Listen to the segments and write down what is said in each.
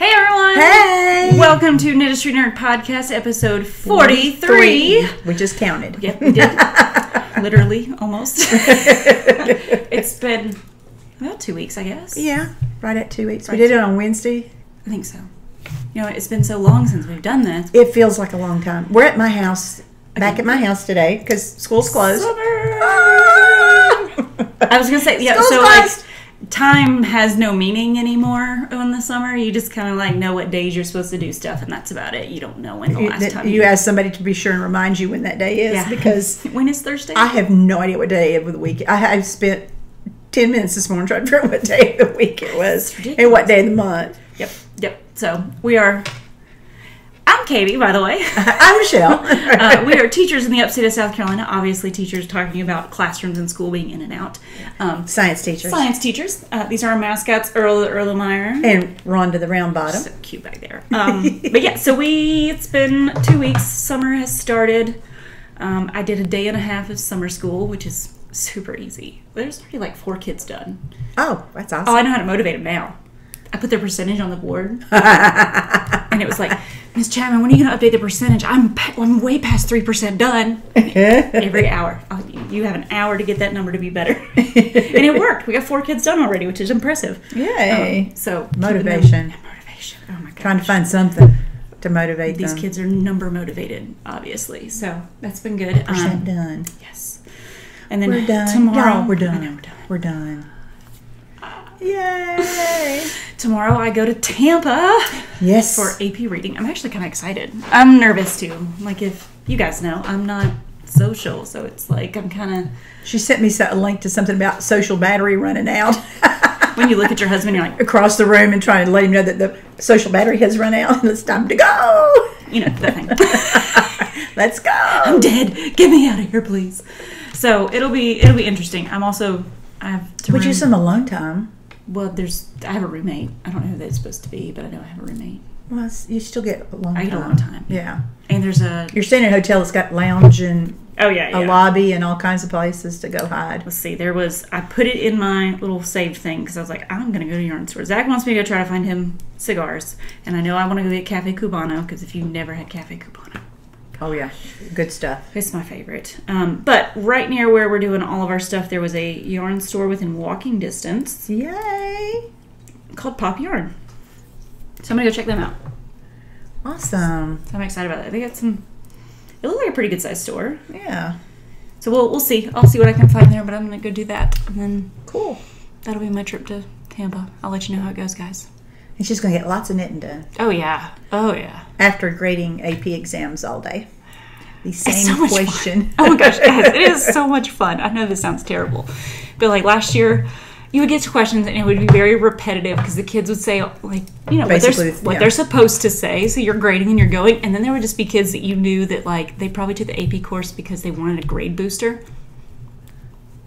Hey everyone! Hey! Welcome to Knitistry Nerd Podcast, episode 43. We just counted. Yep, we did. Literally, almost. It's been about 2 weeks, I guess. Yeah, right at 2 weeks. Right. We did it on Wednesday. I think so. You know, it's been so long since we've done this. It feels like a long time. We're at my house, back at my house today, because school's closed. Summer! Ah! I was going to say, yeah, School's so closed. like, time has no meaning anymore in the summer. You just kind of like know what days you're supposed to do stuff, and that's about it. You don't know when the last time You ask somebody to be sure and remind you when that day is, Yeah. because When is Thursday? I have no idea what day of the week. I spent 10 minutes this morning trying to figure out what day of the week it was and what day of the month. Yep. So we are. I'm Katie, by the way. I'm Michele. We are teachers in the upstate of South Carolina. Obviously, teachers talking about classrooms and school being in and out. Science teachers. Science teachers. These are our mascots, Earl the Erlenmeyer. And Rhonda the Round Bottom. So cute back there. But yeah, so it's been 2 weeks. Summer has started. I did a day and a half of summer school, which is super easy. There's already like 4 kids done. Oh, that's awesome. Oh, I know how to motivate them now. I put their percentage on the board. And it was like, Ms. Chapman, when are you going to update the percentage? I'm way past 3% done. Every hour. You have an hour to get that number to be better. And it worked. We got 4 kids done already, which is impressive. Yay. So Motivation. Motivation. Oh my gosh. Trying to find something to motivate These them. kids are number motivated, obviously. So that's been good. Percent done. Yes. And then We're done. tomorrow. Y'all, we're I done. know, We're done. Yay. Tomorrow I go to Tampa. Yes. For AP reading. I'm actually kind of excited. I'm nervous too. Like, if you guys know, I'm not social, so it's like I'm kind of... She sent me a link to something about social battery running out. When you look at your husband, you're like... Across the room and trying to let him know that the social battery has run out and it's time to go. You know, that thing. Let's go. I'm dead. Get me out of here, please. So it'll be interesting. I have to... Would you some alone time? Well, I have a roommate. I don't know who that's supposed to be, but I know I have a roommate. Well, you still get a long time. I get a long time. Yeah. And there's a... You're staying in a hotel that's got lounge and a lobby and all kinds of places to go hide. Let's see. I put it in my little saved thing because I was like, I'm going to go to yarn store. Zach wants me to go try to find him cigars. And I know I want to go get Cafe Cubano because if you've never had Cafe Cubano. Oh, yeah. Good stuff. It's my favorite. But right near where we're doing all of our stuff, there was a yarn store within walking distance. Yay. Called Pop Yarn. So I'm going to go check them out. Awesome. So I'm excited about that. They got some... It looked like a pretty good sized store. Yeah. So we'll see. I'll see what I can find there, but I'm going to go do that. And then... Cool. That'll be my trip to Tampa. I'll let you know how it goes, guys. And she's going to get lots of knitting done. Oh, yeah. Oh, yeah. After grading AP exams all day. The same It's so much question. fun. Oh my gosh, guys, it is so much fun. I know this sounds terrible, but like last year, you would get to questions and it would be very repetitive because the kids would say, like, you know, what they're supposed to say. So you're grading and you're going, and then there would just be kids that you knew that like they probably took the AP course because they wanted a grade booster.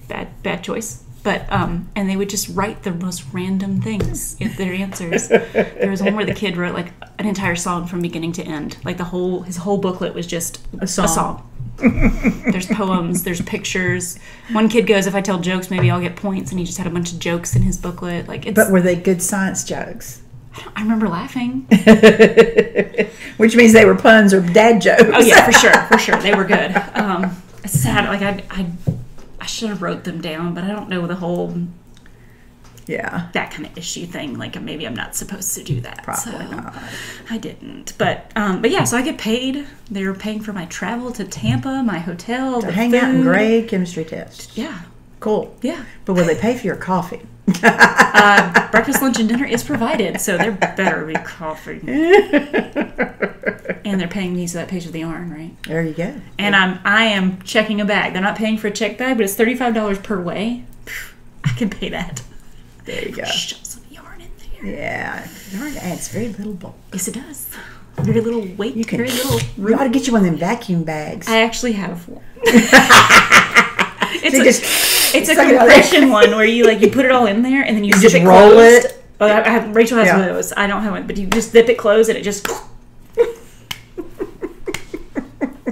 Bad choice. But and they would just write the most random things in their answers. There was one where the kid wrote like an entire song from beginning to end. Like his whole booklet was just a song. There's poems, there's pictures. One kid goes, if I tell jokes, maybe I'll get points, and he just had a bunch of jokes in his booklet. But were they good science jokes? I remember laughing. Which means they were puns or dad jokes. Oh yeah, for sure, they were good. It's sad. Like I should have wrote them down, but I don't know the whole that kind of issue thing. Like maybe I'm not supposed to do that. Probably not. I didn't. But yeah, so I get paid. They were paying for my travel to Tampa, my hotel, to hang out and grade chemistry test. Yeah. Cool. Yeah. But will they pay for your coffee? Breakfast, lunch, and dinner is provided, so there better be coffee. And they're paying me, so that pays for the yarn, right? There you go. And I am checking a bag. They're not paying for a check bag, but it's $35 per way. I can pay that. There you go. Shove some yarn in there. Yeah, yarn adds very little bulk. Yes, it does. Very little weight. Very little. You ought to get you one of them vacuum bags. I actually have one. It's a compression one where you put it all in there and then you zip just it roll closed. it. Oh, Rachel has one of those. I don't have one, but you just zip it closed and it just.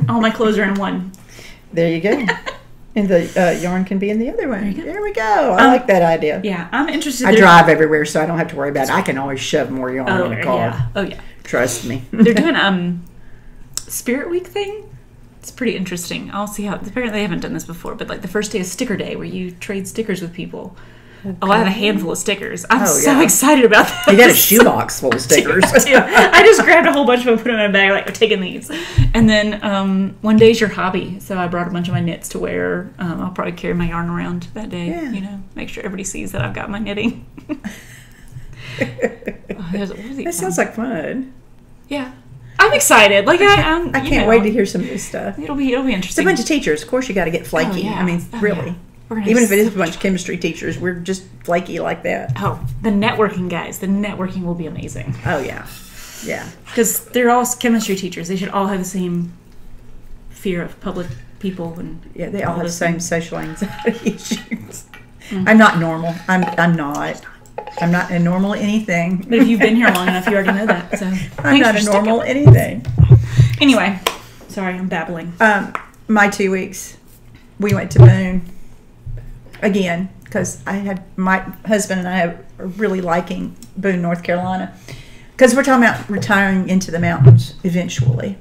All my clothes are in one. There you go. And the yarn can be in the other one. There we go. I like that idea. Yeah, I'm interested. I drive everywhere, so I don't have to worry about it. I can always shove more yarn in the car. Yeah. Oh, yeah. Trust me. They're doing Spirit Week thing. It's pretty interesting. I'll see how. Apparently, they haven't done this before, but like the first day is Sticker Day, where you trade stickers with people. Okay. Oh, I have a handful of stickers. I'm so excited about that. You got a shoebox full of stickers. I just grabbed a whole bunch of them, put them in a bag, like, we're taking these. And then one day's your hobby. So I brought a bunch of my knits to wear. I'll probably carry my yarn around that day. Yeah. You know, make sure everybody sees that I've got my knitting. That sounds like fun. Yeah. I'm excited. Like I can't wait to hear some of this stuff. It'll be interesting. It's a bunch of teachers. Of course, you got to get flaky. I mean, really. Yeah. Even if it is a bunch of chemistry teachers, we're just flaky like that. Oh, the networking guys. The networking will be amazing. Oh, yeah. Yeah. Because they're all chemistry teachers. They should all have the same fear of public people. And yeah, they all have the same social anxiety issues. Mm-hmm. I'm not normal. I'm not. I'm not a normal anything. But if you've been here long enough, you already know that. So I'm not a normal anything. Anyway, sorry, I'm babbling. My 2 weeks, we went to Boone. Again, because my husband and I are really liking Boone, North Carolina, because we're talking about retiring into the mountains eventually,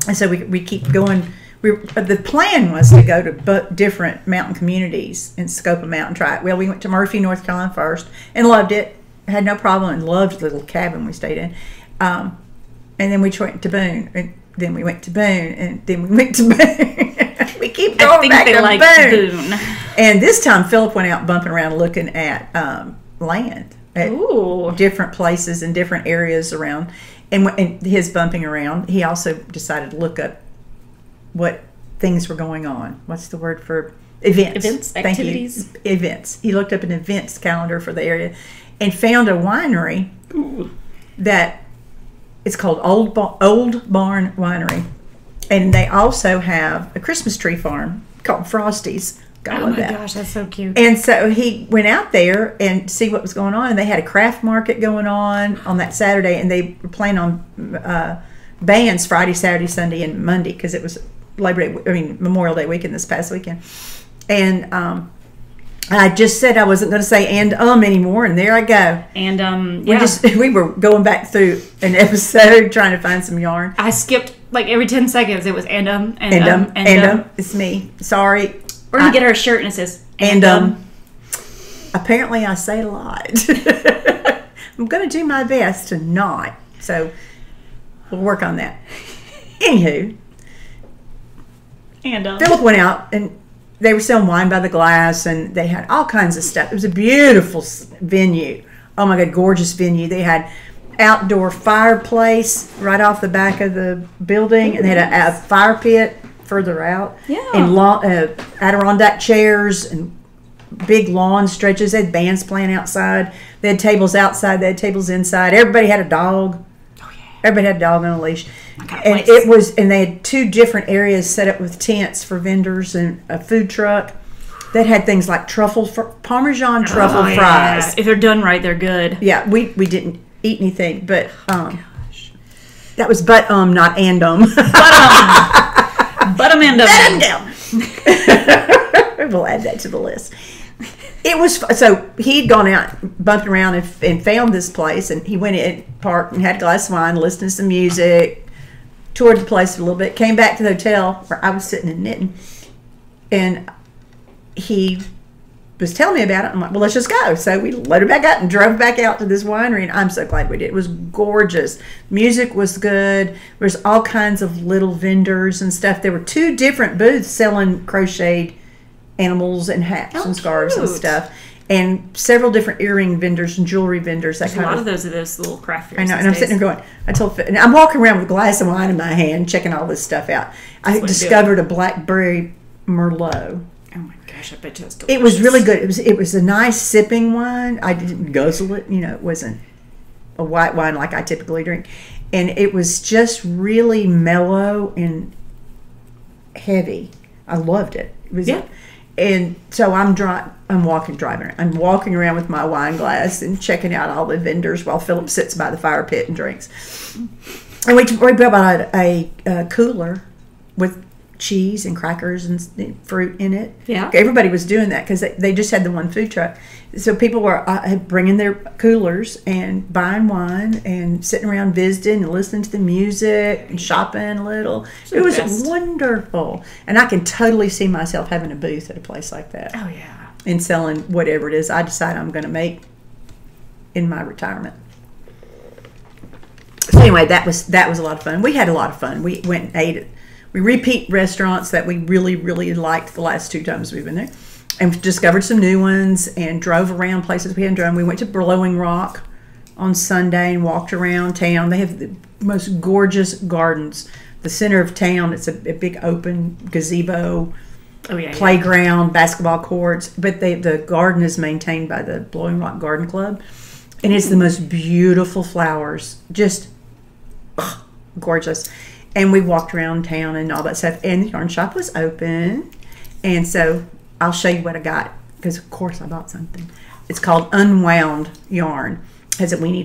and so we keep going. The plan was to go to different mountain communities and scope them out and try it. Well, we went to Murphy, North Carolina first and loved it. Had no problem and loved the little cabin we stayed in. And then we went to Boone, and then we went to Boone, and then we went to Boone. We keep going back to Boone. And this time, Philip went out bumping around looking at land, at different places and different areas around. And his bumping around, he also decided to look up what things were going on. What's the word for events? Events, activities. Events. He looked up an events calendar for the area and found a winery that it's called Old Barn Winery. And they also have a Christmas tree farm called Frosty's. Oh my gosh, that's so cute. And so he went out there and see what was going on. And they had a craft market going on that Saturday. And they were playing on bands Friday, Saturday, Sunday, and Monday because it was Memorial Day weekend this past weekend. And I just said I wasn't going to say anymore, and there I go. And we were going back through an episode trying to find some yarn. I skipped like every 10 seconds. It was It's me. Sorry. We're gonna get her a shirt and it says Apparently, I say a lot. I'm going to do my best to not. So we'll work on that. Anywho, Philip went out and they were selling wine by the glass, and they had all kinds of stuff. It was a beautiful venue. Oh my God, gorgeous venue. They had outdoor fireplace right off the back of the building, and they had a fire pit further out. Yeah. And Adirondack chairs and big lawn stretches. They had bands playing outside. They had tables outside. They had tables inside. Everybody had a dog. Oh yeah. Everybody had a dog on a leash. And they had 2 different areas set up with tents for vendors and a food truck that had things like Parmesan truffle fries. Yeah. If they're done right, they're good. Yeah, we didn't eat anything, but that was not andum. We'll add that to the list. It was so he'd gone out bumping around and found this place, and he went in, parked, and had a glass of wine, listened to some music, toured the place a little bit, came back to the hotel where I was sitting and knitting, and he was telling me about it. I'm like, well, let's just go. So we loaded back up and drove back out to this winery, and I'm so glad we did. It was gorgeous. Music was good. There's all kinds of little vendors and stuff. There were 2 different booths selling crocheted animals and hats and scarves and stuff, and several different earring vendors and jewelry vendors. There's a lot of those little craft fairs. I know, and I'm sitting there going, and I'm walking around with a glass of wine in my hand, checking all this stuff out. I discovered a blackberry Merlot. Oh my gosh, I bet you that's delicious. It was really good. It was a nice sipping wine. I didn't guzzle it. It wasn't a white wine like I typically drink. And it was just really mellow and heavy. I loved it. It was and so I'm walking around with my wine glass and checking out all the vendors while Philip sits by the fire pit and drinks. And we brought out a cooler with cheese and crackers and fruit in it. Yeah. Everybody was doing that because they just had the one food truck. So people were bringing their coolers and buying wine and sitting around visiting and listening to the music and shopping a little. It was wonderful. And I can totally see myself having a booth at a place like that. Oh, yeah. And selling whatever it is I decide I'm going to make in my retirement. So anyway, that was a lot of fun. We had a lot of fun. We went and ate it. We repeat restaurants that we really, really liked the last 2 times we've been there, and discovered some new ones and drove around places we hadn't driven. We went to Blowing Rock on Sunday and walked around town. They have the most gorgeous gardens. The center of town, it's a big open gazebo, playground, basketball courts, but the garden is maintained by the Blowing Rock Garden Club, and it's the most beautiful flowers, just gorgeous. And we walked around town and all that stuff, and the yarn shop was open. And so I'll show you what I got, because of course I bought something. It's called Unwound Yarn. It has a weenie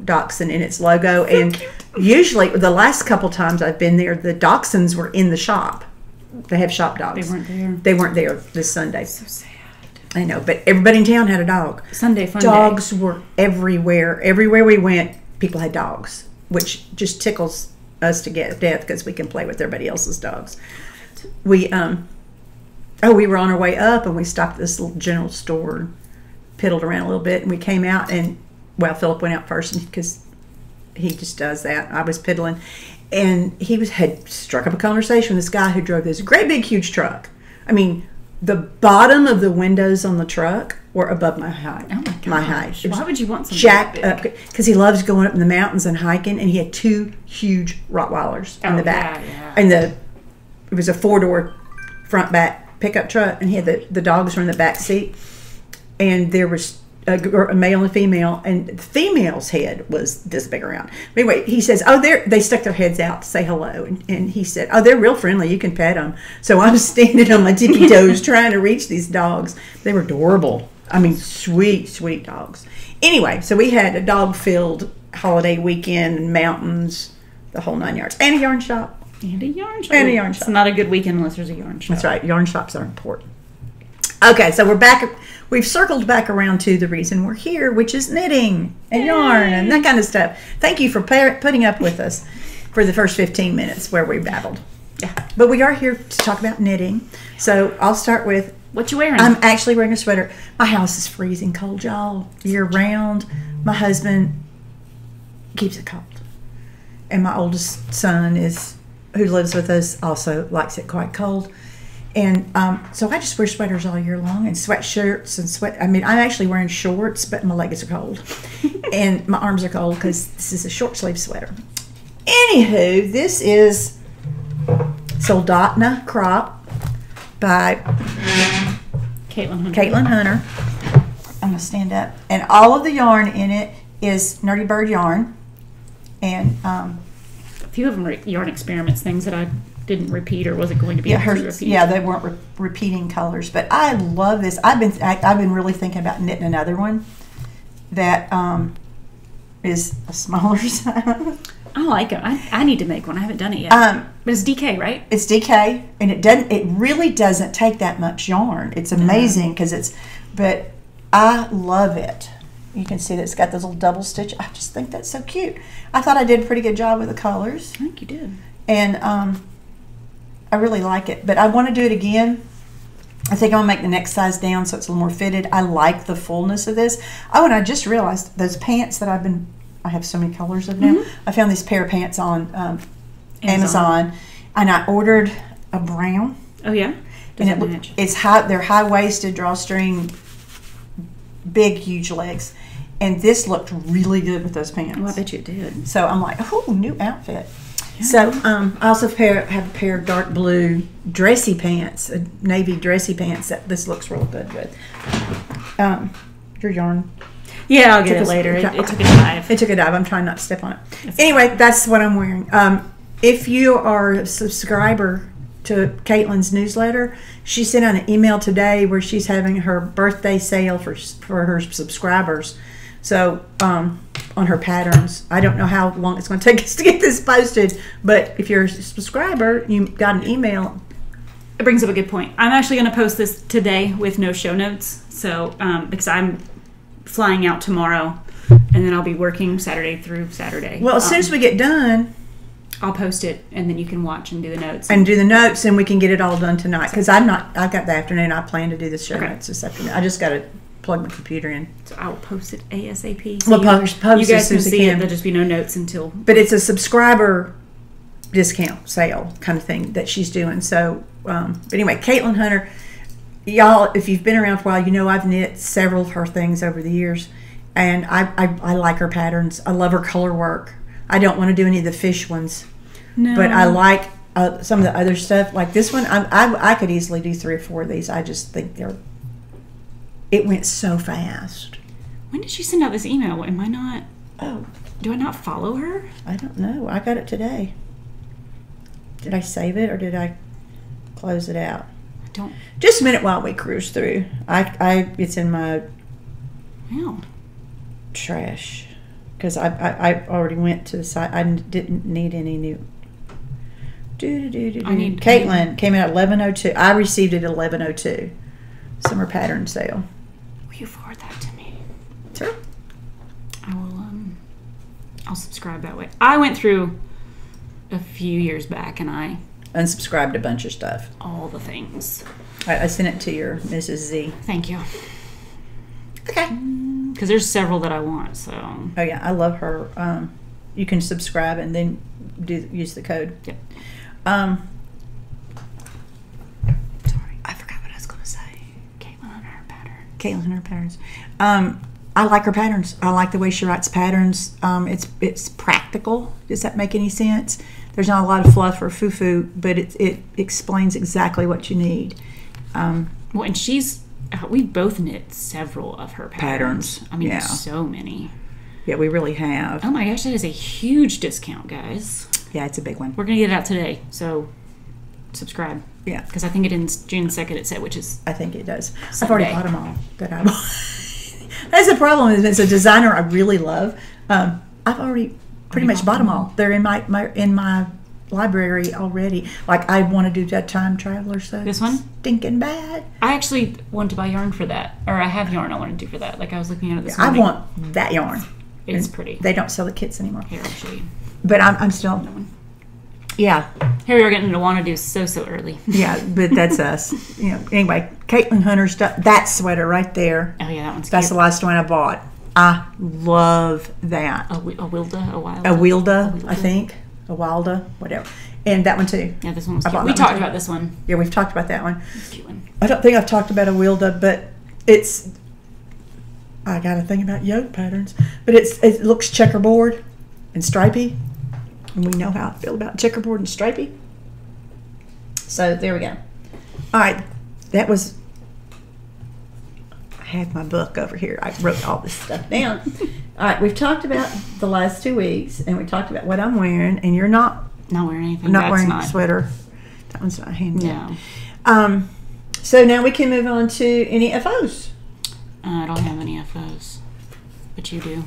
dachshund in its logo. And usually the last couple times I've been there, the dachshunds were in the shop. They have shop dogs. They weren't there. They weren't there this Sunday. So sad. I know, but everybody in town had a dog. Sunday fun Dogs day. were everywhere. Everywhere we went, people had dogs, which just tickles us to get death because we can play with everybody else's dogs. We we were on our way up and we stopped at this little general store, piddled around a little bit, and we came out and Philip went out first because he just does that. I was piddling, and he had struck up a conversation with this guy who drove this great big huge truck. I mean, the bottom of the windows on the truck were above my height. Oh my gosh. My height. Why would you want something jacked that big? up? Because he loves going up in the mountains and hiking, and he had 2 huge Rottweilers in the back. Yeah. And it was a 4-door front back pickup truck, and he had the dogs were in the back seat, and there was a male and a female, and the female's head was this big around. But anyway, he says, they stuck their heads out to say hello, and he said, they're real friendly, you can pet them. So I'm standing on my tippy toes trying to reach these dogs. They were adorable. I mean, sweet, sweet dogs. Anyway, so we had a dog-filled holiday weekend and mountains, the whole 9 yards, and a yarn shop. And a yarn shop. And a yarn shop. It's not a good weekend unless there's a yarn shop. That's right. Yarn shops are important. Okay, so we're back. We've circled back around to the reason we're here, which is knitting and yarn and that kind of stuff. Thank you for putting up with us for the first 15 minutes where we babbled. Yeah. But we are here to talk about knitting. So I'll start with... What you wearing? I'm actually wearing a sweater. My house is freezing cold, y'all, year round. My husband keeps it cold. And my oldest son, who lives with us, also likes it quite cold. And so I just wear sweaters all year long, and sweatshirts and I'm actually wearing shorts, but my legs are cold. And my arms are cold because this is a short sleeve sweater. Anywho, this is Soldotna Crop by Caitlin Hunter. I'm going to stand up. And all of the yarn in it is Nerdy Bird yarn. And a few of them are yarn experiments, things that I didn't repeat or wasn't going to be able to repeat. Yeah, they weren't repeating colors. But I love this. I've been really thinking about knitting another one that is a smaller size. I like it. I need to make one. I haven't done it yet. But it's DK, right? It's DK, and it really doesn't take that much yarn. It's amazing but I love it. You can see that it's got those little double stitch. I just think that's so cute. I thought I did a pretty good job with the colors. I think you did. And I really like it, but I want to do it again. I think I'm going to make the next size down so it's a little more fitted. I like the fullness of this. Oh, and I just realized those pants that I have so many colors of now. Mm-hmm. I found these pair of pants on Amazon, and I ordered a brown. Oh yeah, it's high. They're high-waisted drawstring, big, huge legs, and this looked really good with those pants. Oh, I bet you it did. So I'm like, oh, new outfit. Yeah. So I also have a pair of dark blue dressy pants, navy dressy pants that this looks real good with. Your yarn. Yeah, I'll get it later. It took a dive. It took a dive. I'm trying not to step on it. Anyway, that's what I'm wearing. If you are a subscriber to Caitlin's newsletter, she sent out an email today where she's having her birthday sale for her subscribers. So on her patterns, I don't know how long it's going to take us to get this posted, but if you're a subscriber, you got an email it brings up a good point. I'm actually going to post this today with no show notes. So, because I'm flying out tomorrow, and then I'll be working Saturday through Saturday. Well, as soon as we get done, I'll post it, and then you can watch and do the notes. And we can get it all done tonight. Because I've got the afternoon. I plan to do the show notes this afternoon. I just got to plug my computer in. So I'll post it ASAP. So we'll post you guys as soon can as see it. There'll just be no notes until. But it's a subscriber discount sale kind of thing that she's doing. So, but anyway, Caitlin Hunter, y'all, if you've been around for a while, you know I've knit several of her things over the years, and I like her patterns. I love her color work. I don't want to do any of the fish ones, but I like some of the other stuff. Like this one, I could easily do 3 or 4 of these. I just think it went so fast. When did she send out this email? Am I not? Oh, do I not follow her? I don't know. I got it today. Did I save it or did I close it out? I don't. Just a minute while we cruise through. It's in my trash because I already went to the site. I didn't need any new. Caitlin came in at 11:02. I received it at 11:02. Summer pattern sale. Will you forward that to me? Sure. I will. I'll subscribe that way. I went through a few years back, and I unsubscribed a bunch of stuff. All the things. I sent it to your Mrs. Z. Thank you. Okay. Because there's several that I want. So. Oh yeah, I love her. You can subscribe and then use the code. Yep. Sorry, I forgot what I was going to say. Caitlin and her pattern. Caitlin and her patterns. I like her patterns. I like the way she writes patterns. It's practical. Does that make any sense? There's not a lot of fluff or foo-foo, but it explains exactly what you need. Well, and we both knit several of her patterns. I mean, so many. Yeah, we really have. Oh my gosh, that is a huge discount, guys. Yeah, it's a big one. We're going to get it out today, so subscribe. Yeah. Because I think it ends June 2nd, it said, which is I think it does. Sunday. I've already bought them all that I bought. That's the problem. As a designer I really love, I've already pretty much bought them all. They're in my library already. Like I want to do that Time Traveler stuff. This one? Stinking bad. I actually want to buy yarn for that. Or I have yarn I want to do for that. Like I was looking at it this morning. morning. I want that yarn. It's pretty. They don't sell the kits anymore. Here, I'll show you. But I'm still... Yeah. Here we are getting into WANNADOS so early. Yeah, but that's us. Anyway, Caitlin Hunter's stuff. That sweater right there. Oh, yeah, that one's That's cute. the last one I bought. I love that. A Wilda, a Wilda. A Wilda, I think. A Wilda, whatever. And that one too. Yeah, this one was cute. We talked about this one. Yeah, we've talked about that one. It's a cute one. I don't think I've talked about a Wilda, but I got to think about yoke patterns. But it looks checkerboard and stripy. And we know how I feel about checkerboard and stripy. So there we go. All right. That was... I have my book over here. I wrote all this stuff down. All right. We've talked about the last 2 weeks. And we talked about what I'm wearing. And you're not... Not wearing anything. Not wearing a sweater. That one's not handy. No. So now we can move on to any FOs. I don't have any FOs. But you do.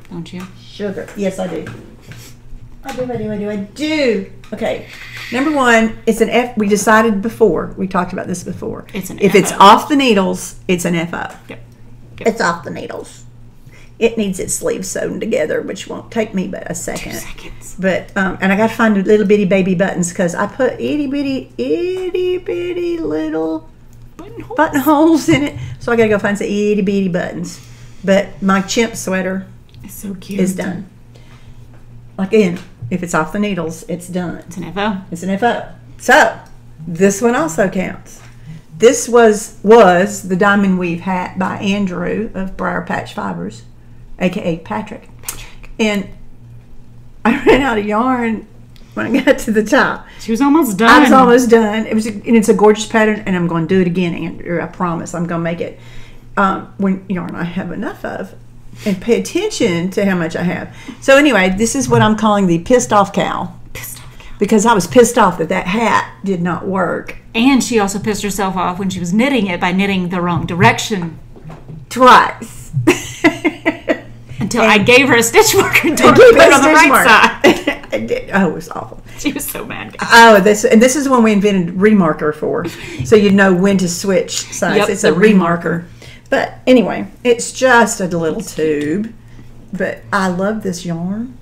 Don't you? Sugar. Yes, I do. I do. Okay. Number one, it's an F. We decided before. We talked about this before. It's an If FO. it's off the needles, it's an FO. Yep. It's off the needles. It needs its sleeves sewn together, which won't take me but a 2 second. seconds. But and I got to find little bitty baby buttons because I put itty bitty little buttonholes in it. So I got to go find some itty bitty buttons. But my chimp sweater It's so cute. is done. Again, if it's off the needles, it's done. It's an FO. It's an FO. So this one also counts. This was the diamond weave hat by Andrew of Briar Patch Fibers, aka Patrick. And I ran out of yarn when I got to the top. She was almost done. I was almost done. And it's a gorgeous pattern, and I'm going to do it again, Andrew. I promise. I'm going to make it when yarn I have enough of, and pay attention to how much I have. So anyway, this is what I'm calling the Pissed Off Cowl. Pissed Off Cowl. Because I was pissed off that hat did not work. And she also pissed herself off when she was knitting it by knitting the wrong direction. Twice. Until I gave her a stitch marker and told her to put it on the right side. I did. Oh, it was awful. She was so mad. Oh, this is when we invented remarker for, so you know when to switch sides. Yep, It's a remarker. But anyway, it's just a little tube. But I love this yarn.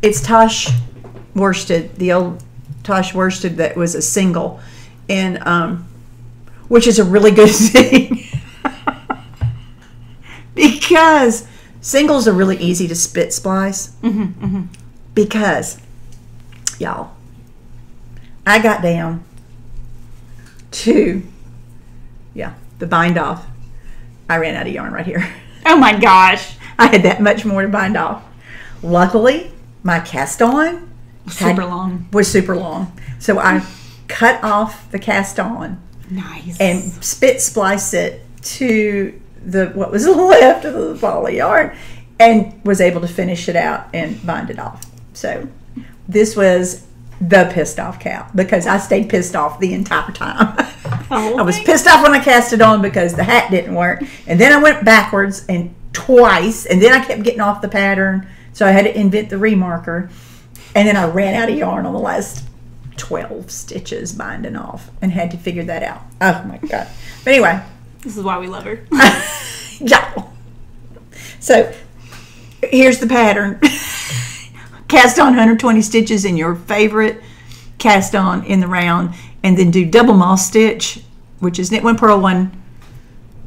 It's Tosh Worsted, the old Tosh Worsted that was a single, and which is a really good thing because singles are really easy to spit splice. Because, y'all, I got down to, the bind off. I ran out of yarn right here. Oh my gosh. I had that much more to bind off. Luckily, my cast on was super long. So I cut off the cast on. Nice. And spit splice it to what was left of the ball of yarn and was able to finish it out and bind it off. So this was the Pissed Off Cowl because I stayed pissed off the entire time. I was pissed off when I cast it on because the hat didn't work. And then I went backwards and twice, and then I kept getting off the pattern. So I had to invent the remarker. And then I ran out of yarn on the last 12 stitches binding off and had to figure that out. Oh my God. But anyway. This is why we love her. Yeah. So here's the pattern. Cast on 120 stitches in your favorite cast on in the round, and then do double moss stitch, which is knit one, purl one,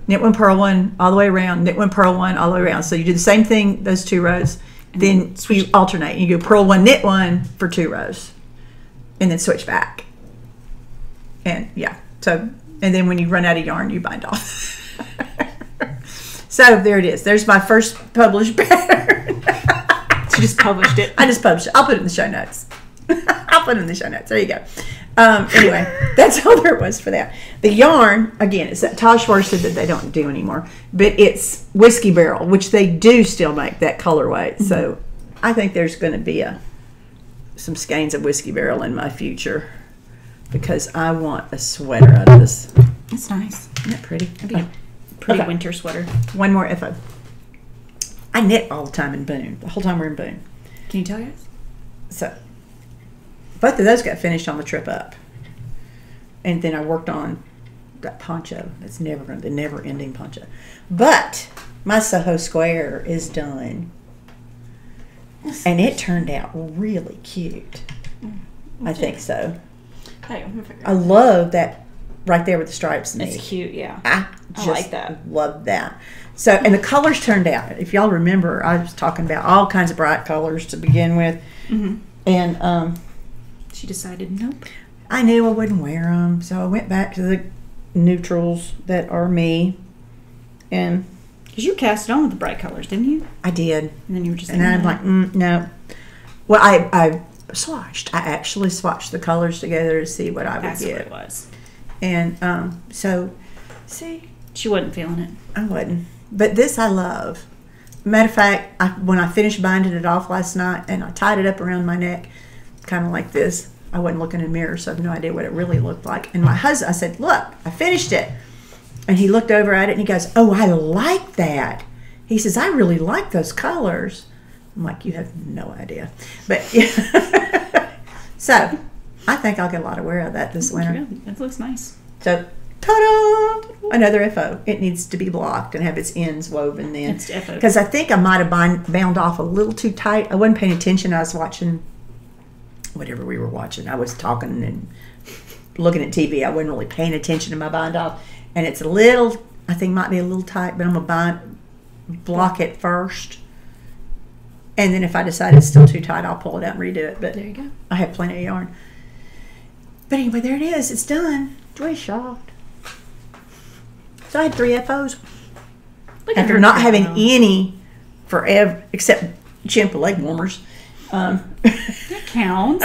knit one, purl one all the way around, knit one, purl one all the way around. So you do the same thing, those 2 rows, then you alternate. You go purl one, knit one for 2 rows, and then switch back. And so, and then when you run out of yarn, you bind off. So there it is. There's my first published pattern. She just published it. I just published it. I'll put it in the show notes. I'll put it in the show notes. There you go. Anyway, that's all there was for that. The yarn, again, it's that Tosh Worsted that they don't do anymore. But it's Whiskey Barrel, which they do still make that colorway. So I think there's going to be some skeins of Whiskey Barrel in my future because I want a sweater out of this. That's nice. Isn't that pretty? That'd be a pretty winter sweater. One more FO. I knit all the time in Boone. The whole time we're in Boone. Can you tell us? So, both of those got finished on the trip up. And then I worked on that poncho. That's the never-ending poncho. But my Soho Square is done. And it turned out really cute. I think so. Hey, I'm gonna figure it I out. love that right there with the stripes. It's cute, yeah. I like that. Love that. So, and the colors turned out. If y'all remember, I was talking about all kinds of bright colors to begin with. And she decided, nope. I knew I wouldn't wear them. So I went back to the neutrals that are me. And because you cast it on with the bright colors, didn't you? I did. And then you were just and I'm like, no. Well, I swatched. I actually swatched the colors together to see what I would That's get. what it was. And so, see, she wasn't feeling it. I wasn't. But this I love. Matter of fact, when I finished binding it off last night and I tied it up around my neck, kind of like this, I wasn't looking in the mirror, so I have no idea what it really looked like. And my husband, I said, look, I finished it. And he looked over at it and he goes, oh, I like that. He says, I really like those colors. I'm like, you have no idea. But so I think I'll get a lot of wear out of that this winter. That looks nice. So, ta-da! Another FO. It needs to be blocked and have its ends woven then. It's FO. Because I think I might have bound off a little too tight. I wasn't paying attention. I was watching whatever we were watching. I was talking and looking at TV. I wasn't really paying attention to my bind off. And it's a little, I think might be a little tight, but I'm going to block it first. And then if I decide it's still too tight, I'll pull it out and redo it. But there you go. I have plenty of yarn. But anyway, there it is. It's done. Joy shocked. So I had 3 FOs. After not having any forever, except chimp leg warmers. That counts.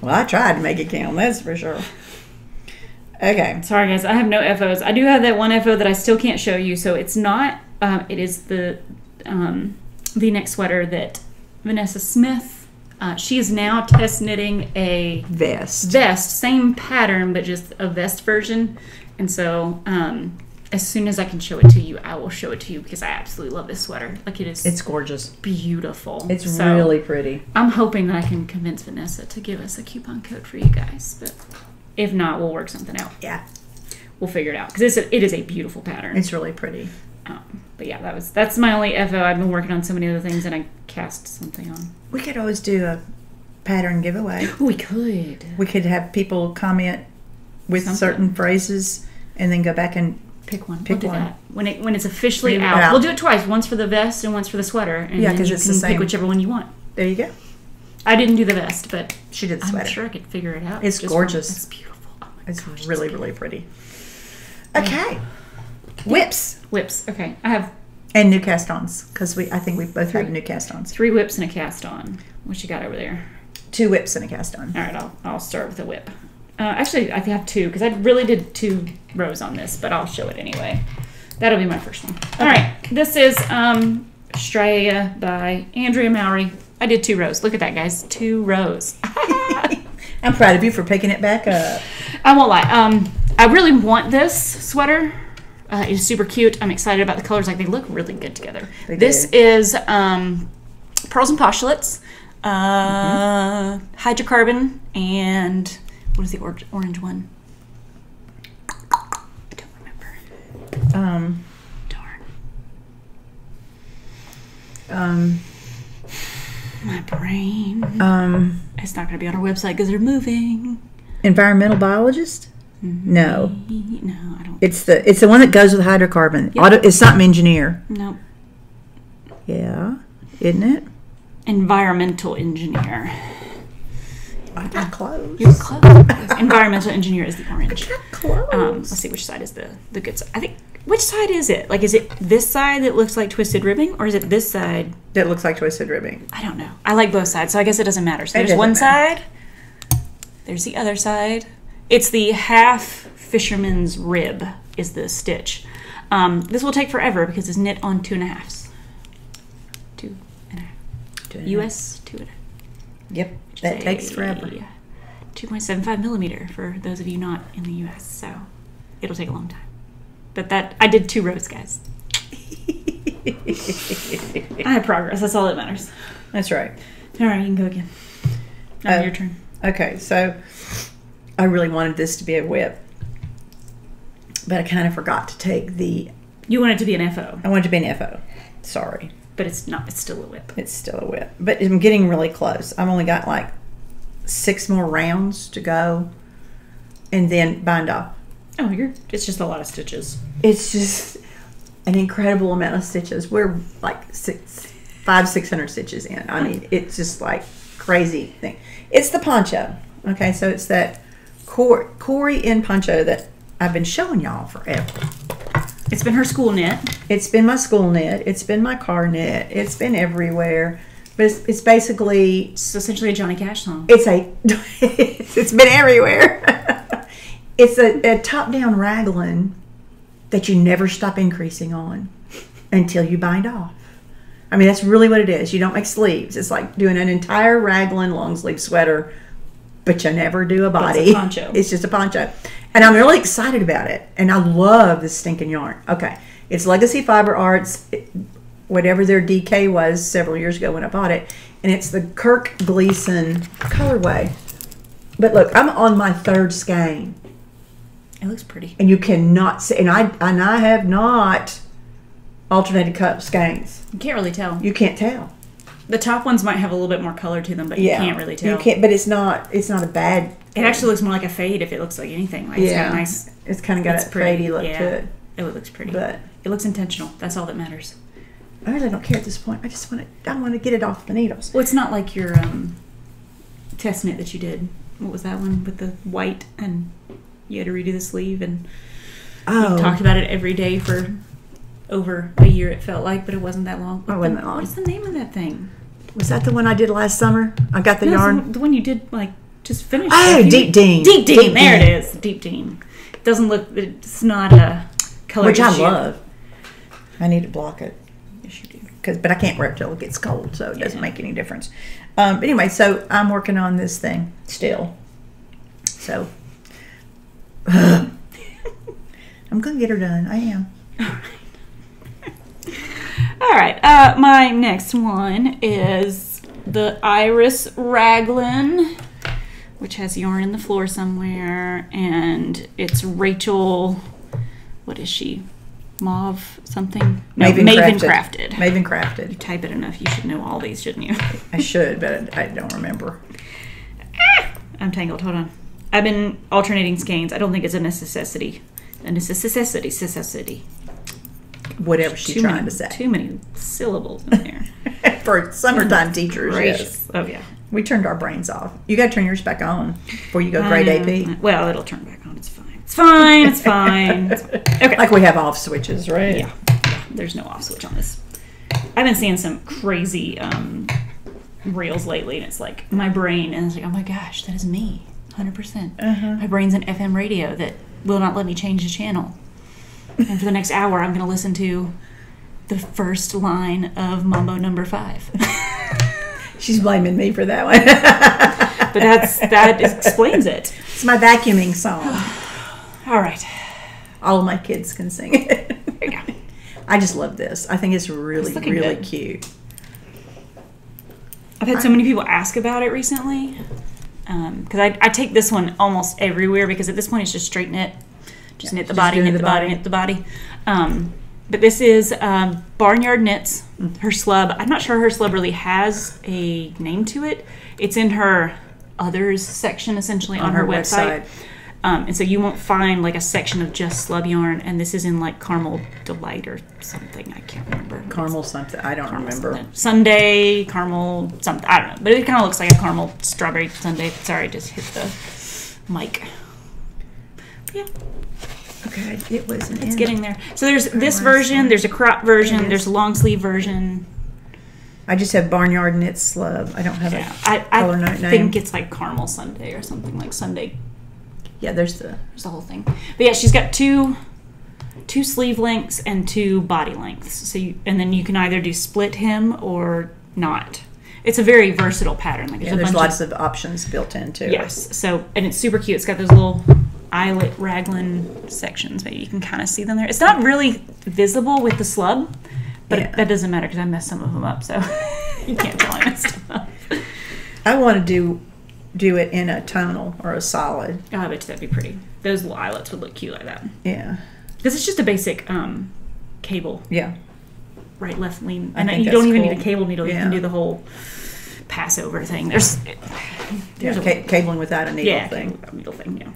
Well, I tried to make it count, that's for sure. Okay. Sorry, guys. I have no FOs. I do have that one FO that I still can't show you. So it's not, it is the V-neck sweater that Vanessa Smith, she is now test knitting a vest. Same pattern, but just a vest version. And so as soon as I can show it to you, I will show it to you because I absolutely love this sweater. Like, it is. It's gorgeous. Beautiful. It's really pretty. I'm hoping that I can convince Vanessa to give us a coupon code for you guys, but if not, we'll work something out. Yeah. We'll figure it out because it is a beautiful pattern. It's really pretty. But yeah, that's my only FO. I've been working on so many other things, and I cast something on. We could always do a pattern giveaway. We could. We could have people comment with certain phrases, and then go back and pick one. Pick we'll do one. that. When it's officially out. We'll do it twice. Once for the vest and once for the sweater. And yeah, because you can pick whichever one you want. There you go. I didn't do the vest, but she did the sweater. I'm sure I could figure it out. It's gorgeous. It's beautiful. Oh my it's gosh, really, really pretty. Okay. Whips. Whips. Okay. I have... And new cast-ons, because I think we both have new cast-ons. 3 whips and a cast-on. What you got over there? 2 whips and a cast-on. All right, I'll start with a whip. Actually, I have 2, because I really did 2 rows on this, but I'll show it anyway. That'll be my first one. Okay. All right, this is Straya by Andrea Mowry. I did 2 rows. Look at that, guys. 2 rows. I'm proud of you for picking it back up. I won't lie. I really want this sweater. It's super cute. I'm excited about the colors. Like, they look really good together. This is Purls and Postulates, Hydrocarbon, and what is the orange one? I don't remember. Darn. My brain. It's not going to be on our website because they're moving. Environmental biologist? No. No, I don't. It's the one that goes with hydrocarbon. Yep. It's something engineer. Nope. Yeah, isn't it? Environmental engineer. I got close. You're close. Environmental engineer is the orange. I got close. Let's see which side is the good side. I think, which side is it? Like, is it this side that looks like twisted ribbing, or is it this side that looks like twisted ribbing? I don't know. I like both sides, so I guess it doesn't matter. So there's one side. There's the other side. It's the half fisherman's rib is the stitch. This will take forever because it's knit on 2.5s. 2.5. US 2.5. Yep, that takes forever. 2.75 millimeter for those of you not in the US, so it'll take a long time. But I did 2 rows, guys. I had progress. That's all that matters. That's right. All right, you can go again. Now your turn. Okay, so I really wanted this to be a whip, but I kind of forgot to take the... You want it to be an FO. I want it to be an FO. Sorry. But it's not. It's still a whip. It's still a whip. But I'm getting really close. I've only got like 6 more rounds to go and then bind off. Oh, it's just a lot of stitches. It's just an incredible amount of stitches. We're like 600 stitches in. I mean, it's just like crazy thing. It's the poncho. Okay, so it's that Corey in poncho that I've been showing y'all forever. It's been her school knit. It's been my school knit. It's been my car knit. It's been everywhere. But it's basically... It's essentially a Johnny Cash song. It's been everywhere. It's a top-down raglan that you never stop increasing on until you bind off. I mean, that's really what it is. You don't make sleeves. It's like doing an entire raglan long sleeve sweater, but you never do a body. It's a poncho. It's just a poncho. And I'm really excited about it. And I love this stinking yarn. Okay. It's Legacy Fiber Arts, whatever their DK was several years ago when I bought it. And it's the Kirk Gleason colorway. But look, I'm on my 3rd skein. It looks pretty. And you cannot see. And I have not alternated cut skeins. You can't really tell. You can't tell. The top ones might have a little bit more color to them, but you can't really tell. You can't, but it's not a bad... It actually looks more like a fade if it looks like anything. Like it's got a nice... It's kind of got a fadey look to it. It looks pretty. But it looks intentional. That's all that matters. I really don't care at this point. I want to get it off the needles. Well, it's not like your test knit that you did. What was that one with the white and you had to redo the sleeve and you talked about it every day for over a year it felt like, but it wasn't that long. It wasn't that long. What's the name of that thing? Was that the one I did last summer? I got the yarn. The one you did like just finished. Oh, Deep Dean. Deep Dean. There it is. Deep Dean. It doesn't look. It's not a color. Which I love. I need to block it. Yes, you do. But I can't wear it till it gets cold, so it doesn't make any difference. But anyway, so I'm working on this thing still. So I I'm going to get her done. I am. All right. My next one is the Iris Raglan, which has yarn in the floor somewhere, and it's Rachel. What is she? Mauve something? No, Maven Crafted. Maven Crafted. You type it enough, you should know all these, shouldn't you? I should, but I don't remember. I'm tangled. Hold on. I've been alternating skeins. I don't think it's a necessity. A necessity. Whatever she's trying to say. Too many syllables in there. For summertime teachers, yes. Oh, yeah. We turned our brains off. You got to turn yours back on before you go grade AP. Well, it'll turn back on. It's fine. It's fine. It's fine. Okay. Like we have off switches, right? Yeah. There's no off switch on this. I've been seeing some crazy reels lately, and it's like my brain, and it's like, oh my gosh, that is me, 100%. My brain's an FM radio that will not let me change the channel. And for the next hour, I'm going to listen to the first line of Mambo number 5. She's blaming me for that one. But that explains it. It's my vacuuming song. All right. All of my kids can sing it. There you go. I just love this. I think it's really, really cute. I've had so many people ask about it recently. Because I take this one almost everywhere, because at this point it's just straight knit. Just knit the body, knit the body, knit the body. But this is Barnyard Knits, her slub. I'm not sure her slub really has a name to it. It's in her others section, essentially, on her website. And so you won't find like a section of just slub yarn. And this is in like Caramel Delight or something. I can't remember. Caramel something. I don't remember. Something. Sunday, caramel something. I don't know. But it kind of looks like a caramel strawberry sundae. Sorry, I just hit the mic. Yeah. Okay, it was It's getting there. So there's this version, there's a crop version, there's a long sleeve version. I just have Barnyard Knit Slub. I don't have a color note name. I think it's like Caramel Sunday or something, like Sunday. Yeah, there's the whole thing. But yeah, she's got two sleeve lengths and 2 body lengths. So and then you can either do split hem or not. It's a very versatile pattern. Like there's lots of options built into it. Yes. So, and it's super cute. It's got those little eyelet raglan sections. Maybe you can kind of see them there. It's not really visible with the slub, but that doesn't matter because I messed some of them up, so you can't tell I messed them up. I want to do it in a tonal or a solid. Oh, I bet you that'd be pretty. Those little eyelets would look cute like that. Yeah. Because it's just a basic cable. Yeah. Right, left, lean. And you don't even need a cable needle. You can do the whole Passover thing. There's cabling without a needle thing. Needle thing, yeah.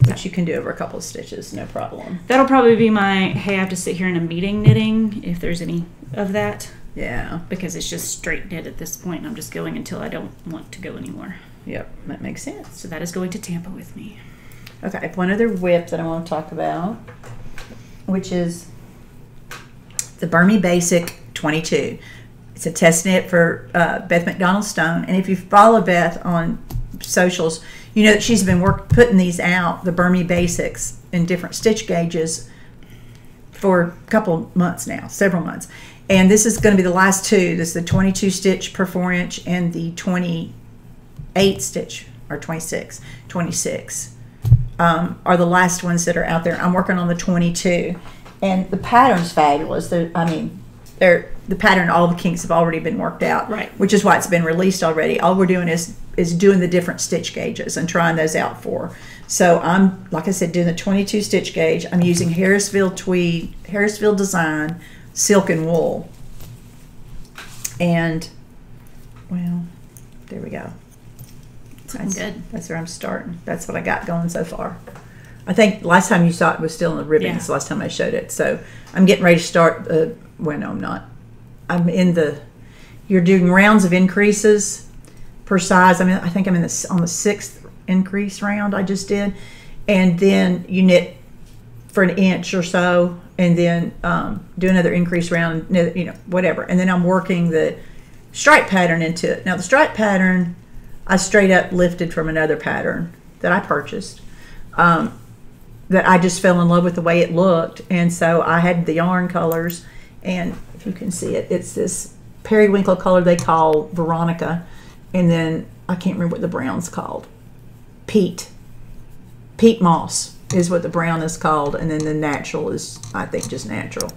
Which you can do over a couple of stitches, no problem. That'll probably be my, hey, I have to sit here in a meeting knitting, if there's any of that. Yeah. Because it's just straight knit at this point, and I'm just going until I don't want to go anymore. Yep, that makes sense. So that is going to Tampa with me. Okay, I have one other whip that I want to talk about, which is the Burmy Basic 22. It's a test knit for Beth McDonald Stone, and if you follow Beth on socials, you know that she's been putting these out, the Burmy Basics, in different stitch gauges for a couple months now, several months. And this is going to be the last 2. This is the 22 stitch per 4 inch and the 28 stitch, or 26 are the last ones that are out there. I'm working on the 22, and the pattern's fabulous. The pattern, all the kinks have already been worked out, right? Which is why it's been released already. All we're doing is doing the different stitch gauges and trying those out for her. So I'm, like I said, doing the 22 stitch gauge. I'm using Harrisville tweed, Harrisville design, silk and wool, and well, there we go. That's good. That's where I'm starting. That's what I got going so far. I think last time you saw it was still in the ribbons. Last time I showed it, so I'm getting ready to start. Well, no, I'm not. I'm in the. You're doing rounds of increases per size. I think I'm on the 6th increase round I just did, and then you knit for an inch or so, and then do another increase round. You know, whatever, and then I'm working the stripe pattern into it. Now the stripe pattern, I straight up lifted from another pattern that I purchased. That I just fell in love with the way it looked, and so I had the yarn colors, and if you can see it, it's this periwinkle color they call Veronica, and then I can't remember what the brown's called. Peat moss. is what the brown is called, and then the natural is, I think, just natural.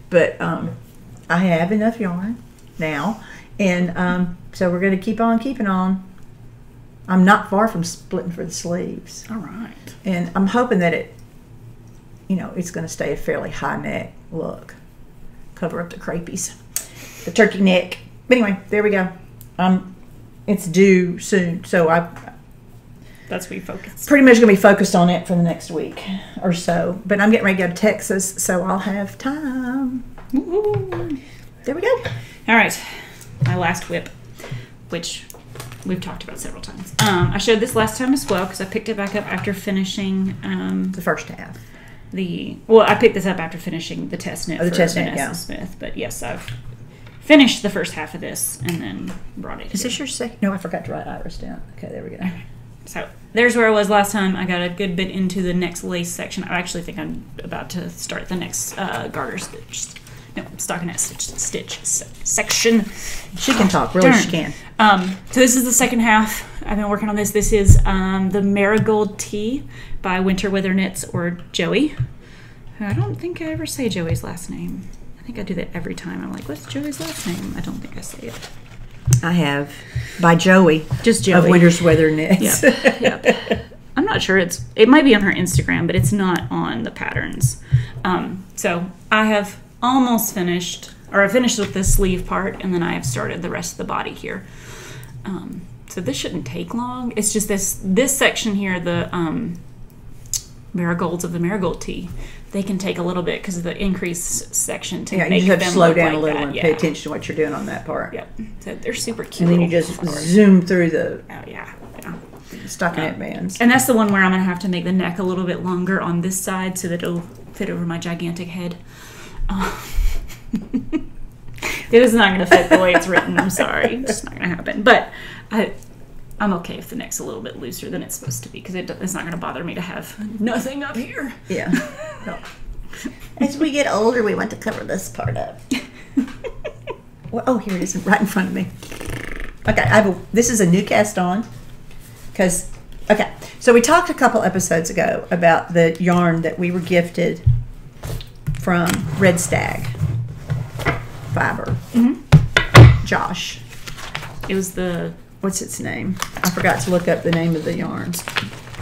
But I have enough yarn now, and so we're going to keep on keeping on. I'm not far from splitting for the sleeves. All right. And I'm hoping that it, you know, it's going to stay a fairly high neck look. Cover up the crepies, the turkey neck. But anyway, there we go. It's due soon, so that's where you focus. Pretty much going to be focused on it for the next week or so. But I'm getting ready to go to Texas, so I'll have time. Woo-hoo. There we go. All right, my last whip, which we've talked about several times. I showed this last time as well because I picked it back up after finishing the first half. I picked this up after finishing the test knit for Vanessa Smith. But yes, I've finished the first half of this and then brought it. Is this your second? No, I forgot to write Iris down. Okay, there we go. Okay. So there's where I was last time. I got a good bit into the next lace section. I actually think I'm about to start the next garter stitch. No, stockinette stitch section. She can talk, really. Darn. She can. So this is the second half. I've been working on this. This is the Marigold Tea by Winter Weather Knits, or Joey. I don't think I ever say Joey's last name. I think I do that every time. I'm like, what's Joey's last name? I don't think I say it. I have. By Joey. Just Joey. Of Winter's Weather Knits. Yep. I'm not sure. It might be on her Instagram, but it's not on the patterns. So I have almost finished, or I finished with the sleeve part, and then I have started the rest of the body here. So this shouldn't take long. It's just this section here, the marigolds of the Marigold Tea, they can take a little bit because of the increased section to make you just have to slow down a little that. and pay attention to what you're doing on that part. Yep. So they're super cute. And then you just zoom through the stockinette bands. bands. And that's the one where I'm going to have to make the neck a little bit longer on this side so that it'll fit over my gigantic head. It is not going to fit the way it's written. I'm sorry. It's just not going to happen. But I'm okay if the neck's a little bit looser than it's supposed to be, because it's not going to bother me to have nothing up here. Yeah. No. As we get older, we want to cover this part up. Well, oh, here it is, right in front of me. Okay, this is a new cast on. Okay, so we talked a couple episodes ago about the yarn that we were gifted from Red Stag Fiber. Mm-hmm. Josh. It was what's its name? I forgot to look up the name of the yarn.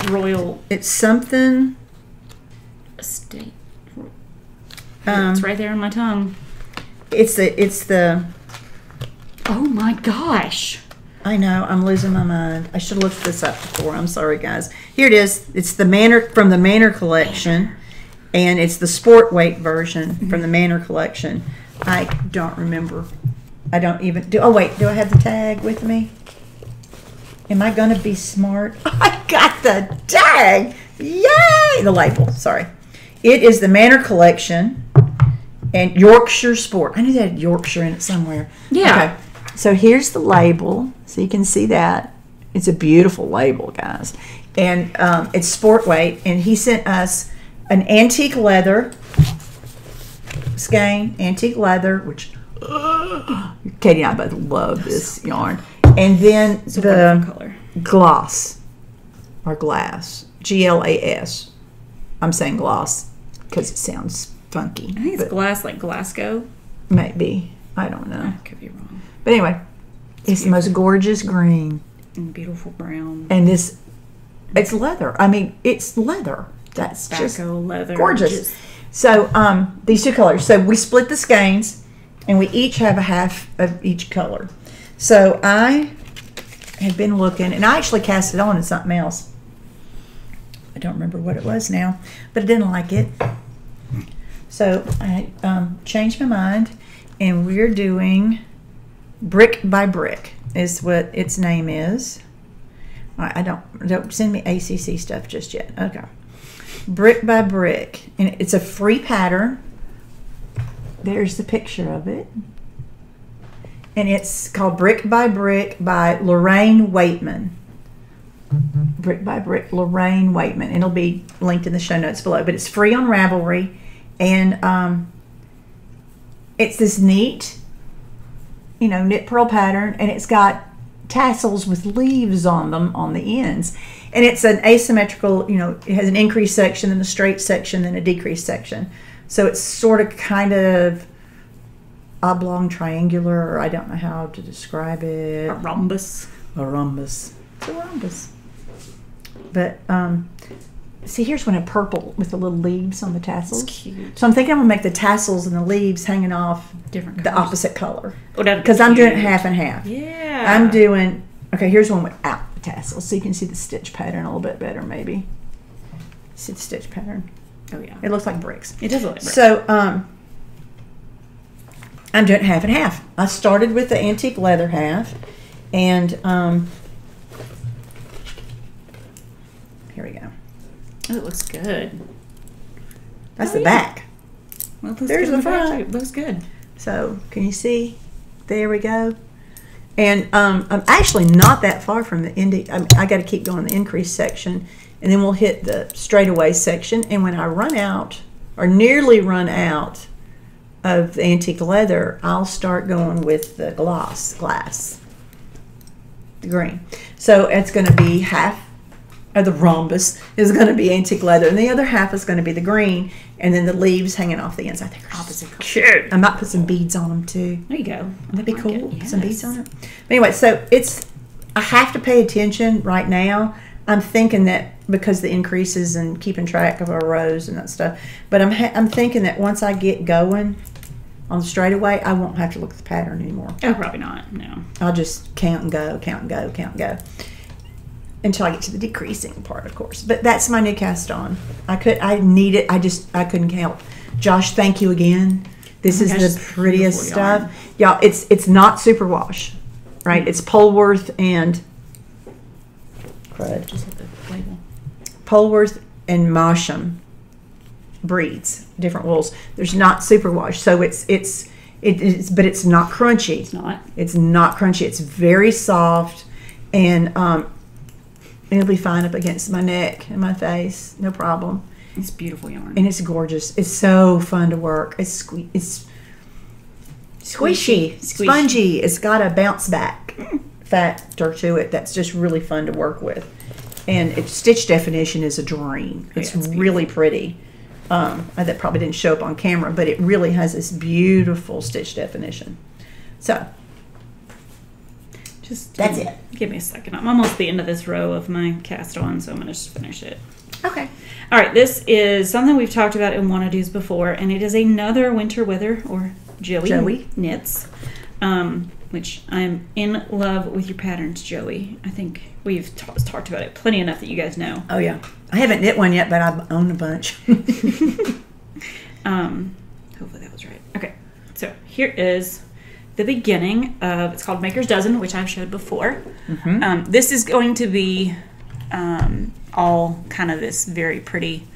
Royal. It's something. Estate. It's right there on my tongue. It's the. Oh my gosh. I know, I'm losing my mind. I should have looked this up before. I'm sorry, guys. Here it is. It's the Manor from the Manor collection, and it's the sport weight version from the Manor collection. I don't remember. I don't even do. Oh wait, do I have the tag with me? Am I gonna be smart? I got the tag! Yay! The label. Sorry. It is the Manor collection and Yorkshire Sport. I knew that had Yorkshire in it somewhere. Yeah. Okay. So here's the label, so you can see that. It's a beautiful label, guys. And it's sport weight, and he sent us an antique leather skein, antique leather, which Katie and I both love this yarn. And then the color. gloss, or glass, G-L-A-S. I'm saying gloss because it sounds funky. I think it's glass, like Glasgow. Maybe. I don't know. I could be wrong. But anyway, it's the most gorgeous green. And beautiful brown. And it's leather. I mean, it's leather. That's just leather. Gorgeous. So these two colors. So we split the skeins, and we each have a half of each color. So I had been looking, and I actually cast it on in something else. I don't remember what it was now, but I didn't like it. So I changed my mind, and we're doing Brick by Brick is what its name is. I don't send me ACC stuff just yet. Okay. Brick by Brick, and it's a free pattern. There's the picture of it. And it's called Brick by Lorraine Waitman. Brick by Brick, Lorraine Waitman. And it'll be linked in the show notes below. But it's free on Ravelry. And it's this neat, knit purl pattern. And it's got tassels with leaves on them on the ends. And it's an asymmetrical, you know, it has an increased section and a straight section and a decreased section. So it's sort of kind of oblong, triangular, or I don't know how to describe it. A rhombus. A rhombus. It's a rhombus. But see, here's one in purple with the little leaves on the tassels. It's cute. So I'm thinking I'm gonna make the tassels and the leaves hanging off Different the colors. opposite color. Oh, that'd be Because I'm doing it cute. half and half. Yeah. I'm doing, okay, here's one without the tassels, so you can see the stitch pattern a little bit better, maybe. See the stitch pattern? Oh yeah. It looks like bricks. It does look like bricks. So I'm doing half and half. I started with the antique leather half, and here we go. Oh, it looks good. That's Oh, the yeah. back. Well, it looks There's good in the back, front. too. It looks good. So can you see? There we go. And I'm actually not that far from the ending. I got to keep going the increase section, and then we'll hit the straightaway section. And when I run out, or nearly run out, of the antique leather, I'll start going with the glass, the green. So it's going to be half of the rhombus is going to be antique leather, and the other half is going to be the green, and then the leaves hanging off the inside. Opposite color. Cute. I might put some beads on them too. There you go. That'd be I like cool. it. Some Yes. beads on it. But anyway, so I have to pay attention right now. I'm thinking that because the increases and keeping track of our rows and that stuff, but I'm thinking that once I get going on the straightaway, I won't have to look at the pattern anymore. Oh, probably not. No. I'll just count and go, count and go, count and go, until I get to the decreasing part, of course. But that's my new cast on. I need it. I couldn't count. Josh, thank you again. This is gosh, the it's prettiest beautiful yarn. stuff. Y'all, it's not superwash, right? It's Polworth and crud. Just look at the label. Polworth and Mosham breeds, different wools. There's not superwash, so it is, but it's not crunchy. It's not. It's not crunchy. It's very soft, and it'll be fine up against my neck and my face, no problem. It's beautiful yarn. And it's gorgeous. It's so fun to work. It's squishy, spongy. It's got a bounce back factor to it that's just really fun to work with. And its stitch definition is a dream. It's really pretty. That probably didn't show up on camera, but it really has this beautiful stitch definition. So that's it. Give me a second. I'm almost at the end of this row of my cast on, so I'm going to just finish it. Okay. All right, this is something we've talked about in WANNADOS before, and it is another winter weather, or Joey knits, which I'm in love with your patterns, Joey. I think we've talked about it plenty enough that you guys know. Oh, yeah. I haven't knit one yet, but I own a bunch. Hopefully that was right. Okay, so here is the beginning of, it's called Maker's Dozen, which I've showed before. Mm-hmm. This is going to be all kind of this very pretty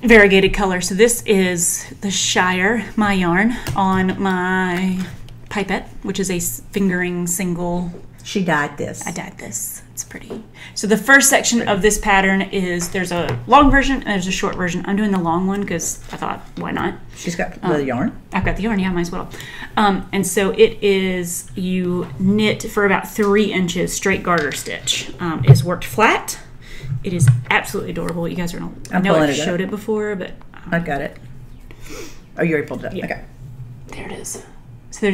variegated color. So this is the Shire, my yarn, on my pipette, which is a fingering single. She dyed this. I dyed this. It's pretty. So the first section of this pattern is, there's a long version and there's a short version. I'm doing the long one because I thought, why not? She's got the yarn. I've got the yarn, yeah, might as well. And so it is, you knit for about 3 inches straight garter stitch. It's worked flat. It is absolutely adorable. You guys are gonna, I know I've showed it before, but I got it. Oh, you already pulled it up. Yeah. Okay. There it is. So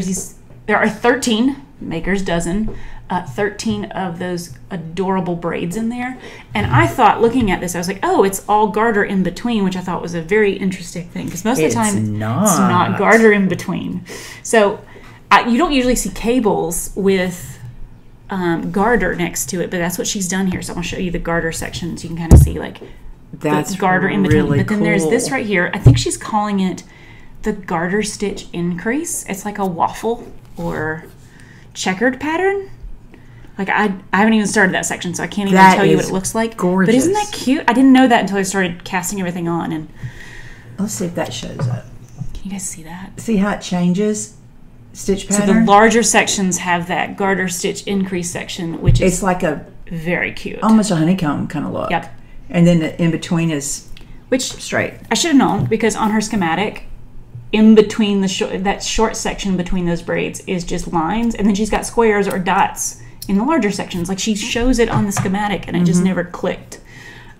there are 13 Maker's Dozen, 13 of those adorable braids in there. And I thought, looking at this, I was like, oh, it's all garter in between, which I thought was a very interesting thing, because most of the time it's not garter in between. So you don't usually see cables with garter next to it, but that's what she's done here. So I'm going to show you the garter section so you can kind of see like that's the garter in between. Really but then there's this right here. I think she's calling it the garter stitch increase. It's like a waffle or checkered pattern. Like I haven't even started that section, so I can't even tell you what it looks like. Gorgeous. But isn't that cute? I didn't know that until I started casting everything on. And let's see if that shows up. Can you guys see that? See how it changes? Stitch pattern. So the larger sections have that garter stitch increase section, which is, it's like a very cute, almost a honeycomb kind of look. Yep. And then the in between is straight. I should have known, because on her schematic, in between that short section between those braids is just lines, and then she's got squares or dots in the larger sections. Like she shows it on the schematic, and it just never clicked.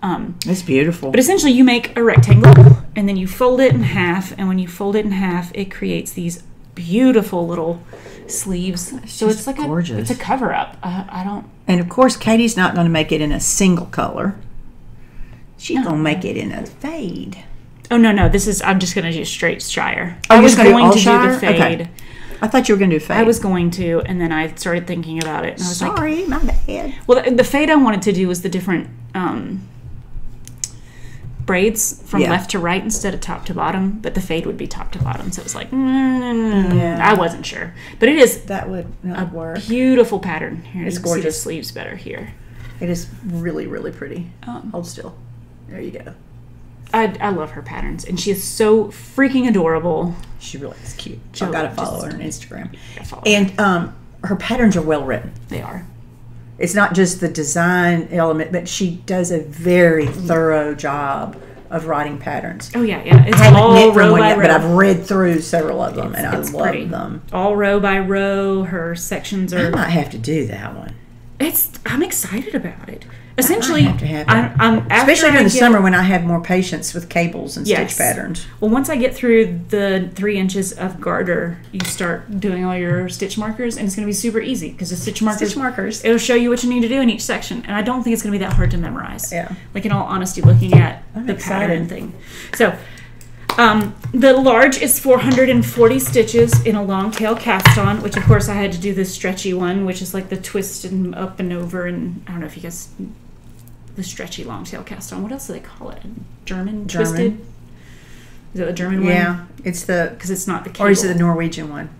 It's beautiful. But essentially, you make a rectangle, and then you fold it in half, and when you fold it in half, it creates these beautiful little sleeves. So it's like gorgeous. It's a cover up. I don't. And of course, Katie's not going to make it in a single color. She's going to make it in a fade. Oh no, I'm just going to do straight Shire. Oh, I was going to Shire? do the fade. Okay. I thought you were going to do fade. I was going to, and then I started thinking about it, and I was Sorry, my bad. Well, the fade I wanted to do was the different braids from left to right instead of top to bottom, but the fade would be top to bottom, so it was like, I wasn't sure. But it is that would not work. Beautiful pattern. Here, it's you gorgeous. can see the sleeves better here. It is really, really pretty. Hold still. There you go. I love her patterns, and she is so freaking adorable. She really is cute. I've got to follow her on Instagram. And her patterns are well written. They are. It's not just the design element, but she does a very thorough job of writing patterns. Oh yeah. It's I haven't all knit from row one by yet, row. but I've read through several of them, and I love pretty. them. All row by row. Her sections are. I might have to do that one. I'm excited about it. Essentially, especially during the summer when I have more patience with cables and stitch patterns. Well, once I get through the 3 inches of garter, you start doing all your stitch markers, and it's going to be super easy because the stitch markers, it'll show you what you need to do in each section, and I don't think it's going to be that hard to memorize. Yeah. Like in all honesty, looking at the pattern thing. So, the large is 440 stitches in a long tail cast on, which of course I had to do the stretchy one, which is like the twist and up and over, and I don't know if you guys. The stretchy long tail cast on. What else do they call it? German twisted? Is it the German one? Yeah, it's the because it's not the cable. Or is it the Norwegian one?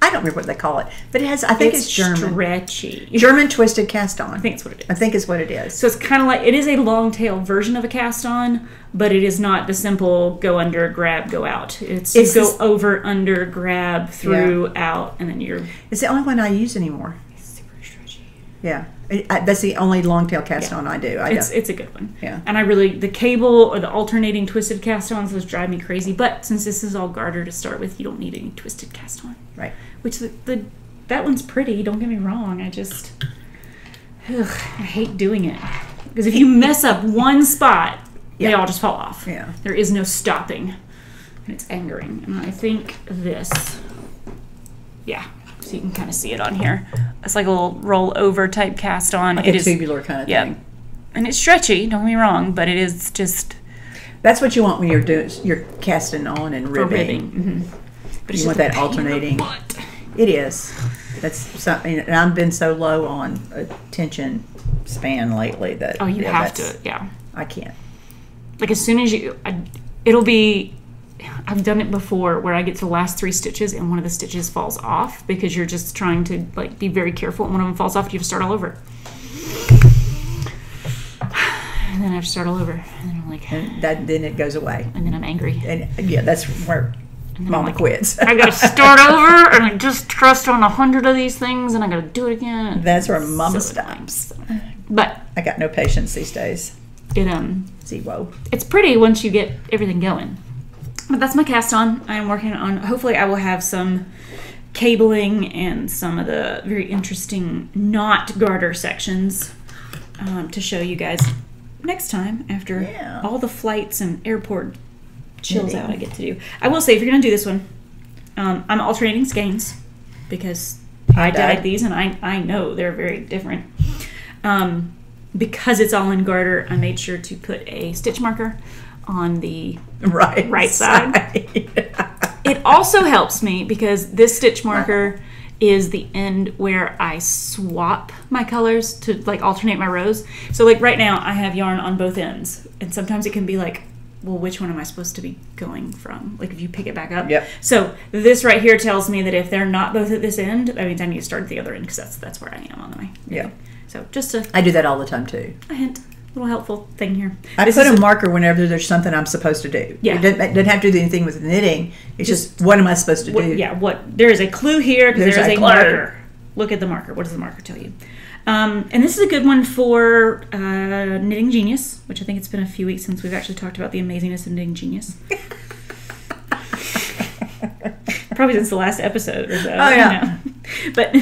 I don't remember what they call it, but it has. I think it's German. Stretchy. German twisted cast on. I think it's what it is. I think it's what it is. So it's kind of like it is a long tail version of a cast on, but it is not the simple go under, grab, go out. It's you go over, under, grab, through, out, and then you're. It's the only one I use anymore. It's super stretchy. Yeah. That's the only long tail cast on I do. It's a good one. Yeah. And the cable or the alternating twisted cast ons those drive me crazy. But since this is all garter to start with, you don't need any twisted cast on. Right. Which that one's pretty. Don't get me wrong. I just I hate doing it because if you mess up one spot, they all just fall off. Yeah. There is no stopping, and it's angering. And I think this, so you can kind of see it on here. It's like a little roll over type cast on. Like a tubular kind of thing. And it's stretchy, don't get me wrong, but it is just... That's what you want when you're casting on and ribbing. But you want that alternating. It is. That's something, and I've been so low on attention span lately that... Oh, you have to, I can't. Like as soon as it'll be... I've done it before where I get to the last 3 stitches and one of the stitches falls off because you're just trying to like be very careful and one of them falls off and you have to start all over. And then I have to start all over. And then I'm like... And then it goes away. And then I'm angry. And that's where Mama quits. I gotta start over and I just trust on 100 of these things and I gotta do it again. That's where Mama stops. But... I got no patience these days. Zero. It's pretty once you get everything going. But that's my cast on. I'm working on, hopefully I will have some cabling and some of the very interesting not garter sections to show you guys next time after all the flights and airport chills out I get to do. I will say, if you're going to do this one, I'm alternating skeins because I dyed these and I know they're very different. Because it's all in garter, I made sure to put a stitch marker on the right side. It also helps me because this stitch marker is the end where I swap my colors to like alternate my rows. So like right now I have yarn on both ends and sometimes it can be like, well, which one am I supposed to be going from? Like if you pick it back up. Yep. So this right here tells me that if they're not both at this end, that means I need to start at the other end because that's where I am on my Yeah. So just I do that all the time too. A hint. Little helpful thing here. I put a marker whenever there's something I'm supposed to do. Yeah. It doesn't have to do anything with knitting. It's just what am I supposed to do? Yeah, there is a clue here because there is a marker. Look at the marker. What does the marker tell you? And this is a good one for Knitting Genius, which I think it's been a few weeks since we've actually talked about the amazingness of Knitting Genius. Probably since the last episode or so. Oh, yeah. But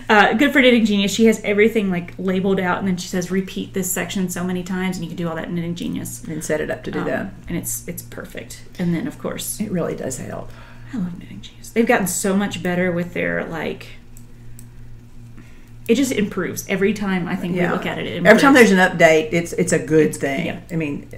Good for Knitting Genius. She has everything like labeled out, and then she says repeat this section so many times, and you can do all that in Knitting Genius. And set it up to do that. And it's perfect. And then of course, it really does help. I love Knitting Genius. They've gotten so much better with their like. It just improves every time. I think we look at it. Every time there's an update, it's a good thing. Yeah. I mean,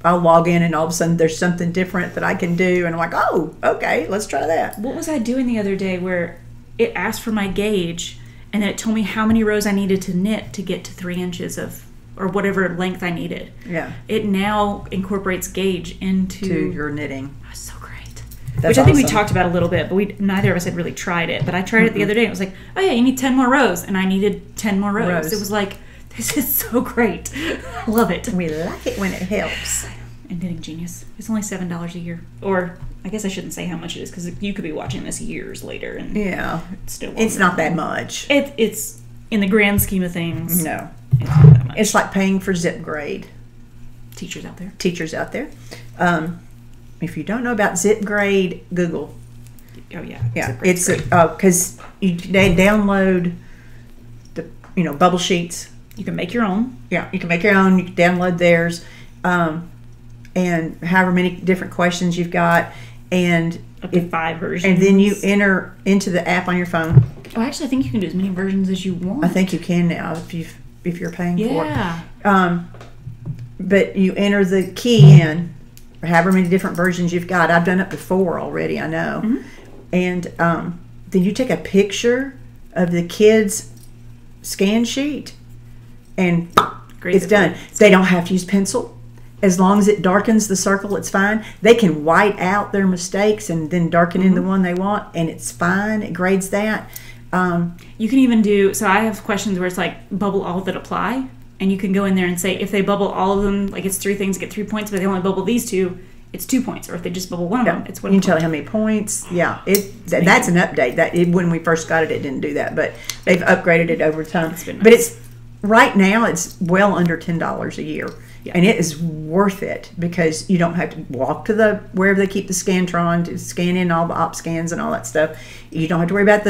I'll log in and all of a sudden there's something different that I can do, and I'm like, oh, okay, let's try that. What was I doing the other day where it asked for my gauge, and then it told me how many rows I needed to knit to get to 3 inches of, or whatever length I needed. Yeah. It now incorporates gauge into your knitting. That's so great. That's Which I think we awesome. talk about a little bit, but neither of us had really tried it. But I tried it the other day, and it was like, oh yeah, you need 10 more rows, and I needed 10 more rows. It was like, this is so great. I love it. We like it when it helps. And Knitting Genius. It's only $7 a year. Or, I guess I shouldn't say how much it is, because you could be watching this years later. And it's not that much. It's, in the grand scheme of things, no. It's not that much. It's like paying for Zip Grade. Teachers out there. If you don't know about Zip Grade, Google. Oh, yeah. Yeah, it's because they download the bubble sheets. You can make your own. Yeah, you can make your own. You can download theirs, and however many different questions you've got, and up to 5 versions. And then you enter into the app on your phone. Oh, actually, I think you can do as many versions as you want. I think you can now if you're paying for it. Yeah. But you enter the key in, or however many different versions you've got. I've done up to 4 already, I know. Mm-hmm. And then you take a picture of the kid's scan sheet, and it's done. They don't have to use pencil. As long as it darkens the circle, it's fine. They can white out their mistakes and then darken in the one they want, and it's fine. It grades that. You can even do, so I have questions where it's like bubble all that apply, and you can go in there and say if they bubble all of them, like it's 3 things, get 3 points, but they only bubble these 2, it's 2 points. Or if they just bubble one of them, it's 1 point. You can tell how many points. Yeah, that's an update. When we first got it, it didn't do that, but they've upgraded it over time. It's been nice. But it's right now it's well under $10 a year. Yeah. And it is worth it because you don't have to walk to wherever they keep the Scantron to scan in all the op scans and all that stuff. You don't have to worry about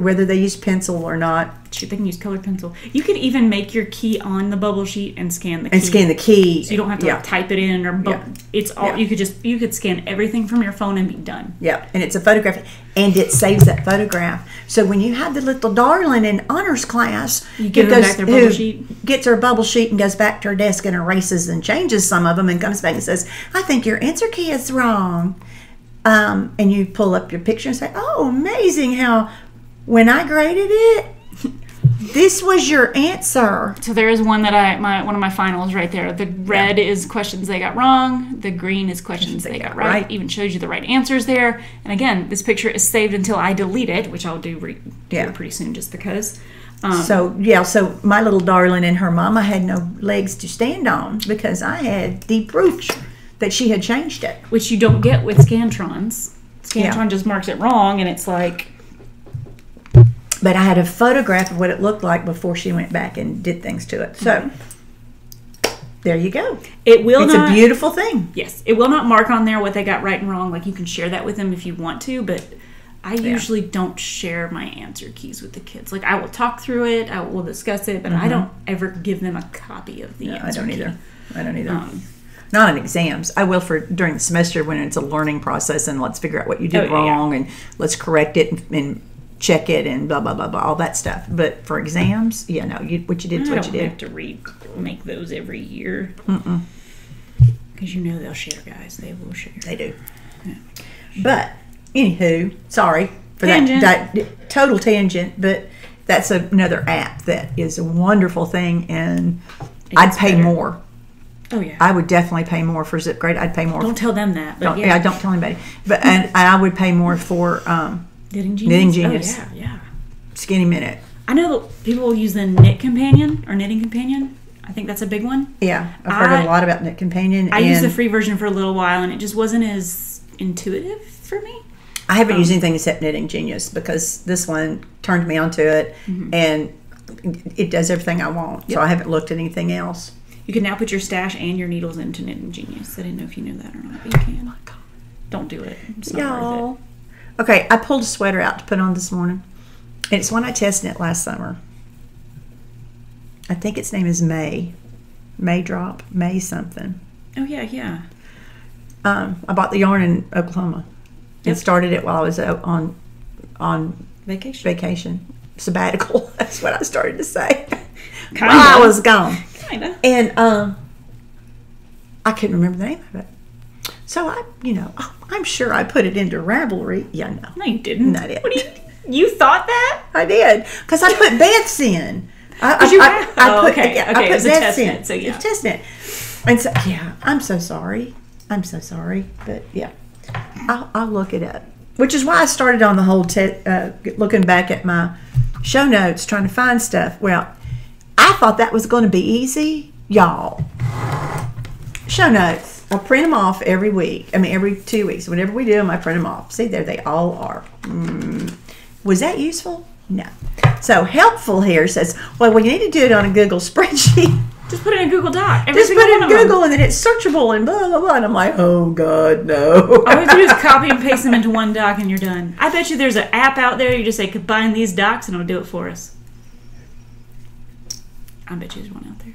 whether they use pencil or not. Shoot, they can use colored pencil. You could even make your key on the bubble sheet and scan the key. So you don't have to like, type it in or it's all you could scan everything from your phone and be done. Yeah, and it's a photograph, and it saves that photograph. So when you have the little darling in honors class, you give them back their bubble sheet. Gets her bubble sheet and goes back to her desk and erases and changes some of them and comes back and says, "I think your answer key is wrong." And you pull up your picture and say, "Oh, amazing how when I graded it, this was your answer." So there is one that one of my finals right there. The red is questions they got wrong. The green is questions they got right. Even shows you the right answers there. And again, this picture is saved until I delete it, which I'll do pretty soon just because. So my little darling and her mama had no legs to stand on because I had the proof that she had changed it. Which you don't get with Scantrons. Scantron just marks it wrong, and it's like... But I had a photograph of what it looked like before she went back and did things to it. So, there you go. It's a beautiful thing. Yes. It will not mark on there what they got right and wrong. Like, you can share that with them if you want to, but I usually don't share my answer keys with the kids. Like, I will talk through it, I will discuss it, but I don't ever give them a copy of the answer key. I don't either. Not in exams. I will during the semester when it's a learning process and let's figure out what you did wrong and let's correct it and check it and blah, blah, blah, blah, all that stuff. But for exams, what you did is what you did. I don't have to remake those every year. Because they'll share, guys. They will share. They do. Yeah. But, anywho, sorry for that total tangent, but that's another app that is a wonderful thing, and I'd pay more. Oh, yeah. I would definitely pay more for Zip Grade. I'd pay more. Don't tell them that. But don't tell anybody. But and I would pay more for Knitting Genius. Oh, yeah. Skinny Minute. I know that people use the Knit Companion or Knitting Companion. I think that's a big one. Yeah, I've heard a lot about Knit Companion. I used the free version for a little while, and it just wasn't as intuitive for me. I haven't used anything except Knitting Genius because this one turned me onto it, and it does everything I want. So I haven't looked at anything else. You can now put your stash and your needles into Knitting Genius. I didn't know if you knew that or not, but you can. Oh my God. Don't do it. It's not worth it. Okay, I pulled a sweater out to put on this morning. And it's one I tested it last summer. I think its name is May. May Drop. May something. Oh, yeah, yeah. I bought the yarn in Oklahoma. And started it while I was on vacation. Sabbatical. That's what I started to say. Kinda. While I was gone. Kinda. And I couldn't remember the name of it. So I'm sure I put it into Ravelry. Yeah, no. No, you didn't. I did. What do you thought that? I did. Because I put Beth's in. I put it was a test knit, so yeah. It's a test knit. And so, yeah, I'm so sorry. But yeah, I'll look it up. Which is why I started on the whole looking back at my show notes, trying to find stuff. Well, I thought that was going to be easy. Y'all, show notes. I print them off every week. I mean, every 2 weeks. Whenever we do them, I print them off. See, there they all are. Was that useful? No. So, Helpful here says, well, you need to do it on a Google spreadsheet. Just put it in a Google Doc. Just put it in Google and then it's searchable and blah, blah, blah. And I'm like, oh, God, no. All we have to do is copy and paste them into one doc and you're done. I bet you there's an app out there. You just say, combine these docs and it'll do it for us. I bet you there's one out there.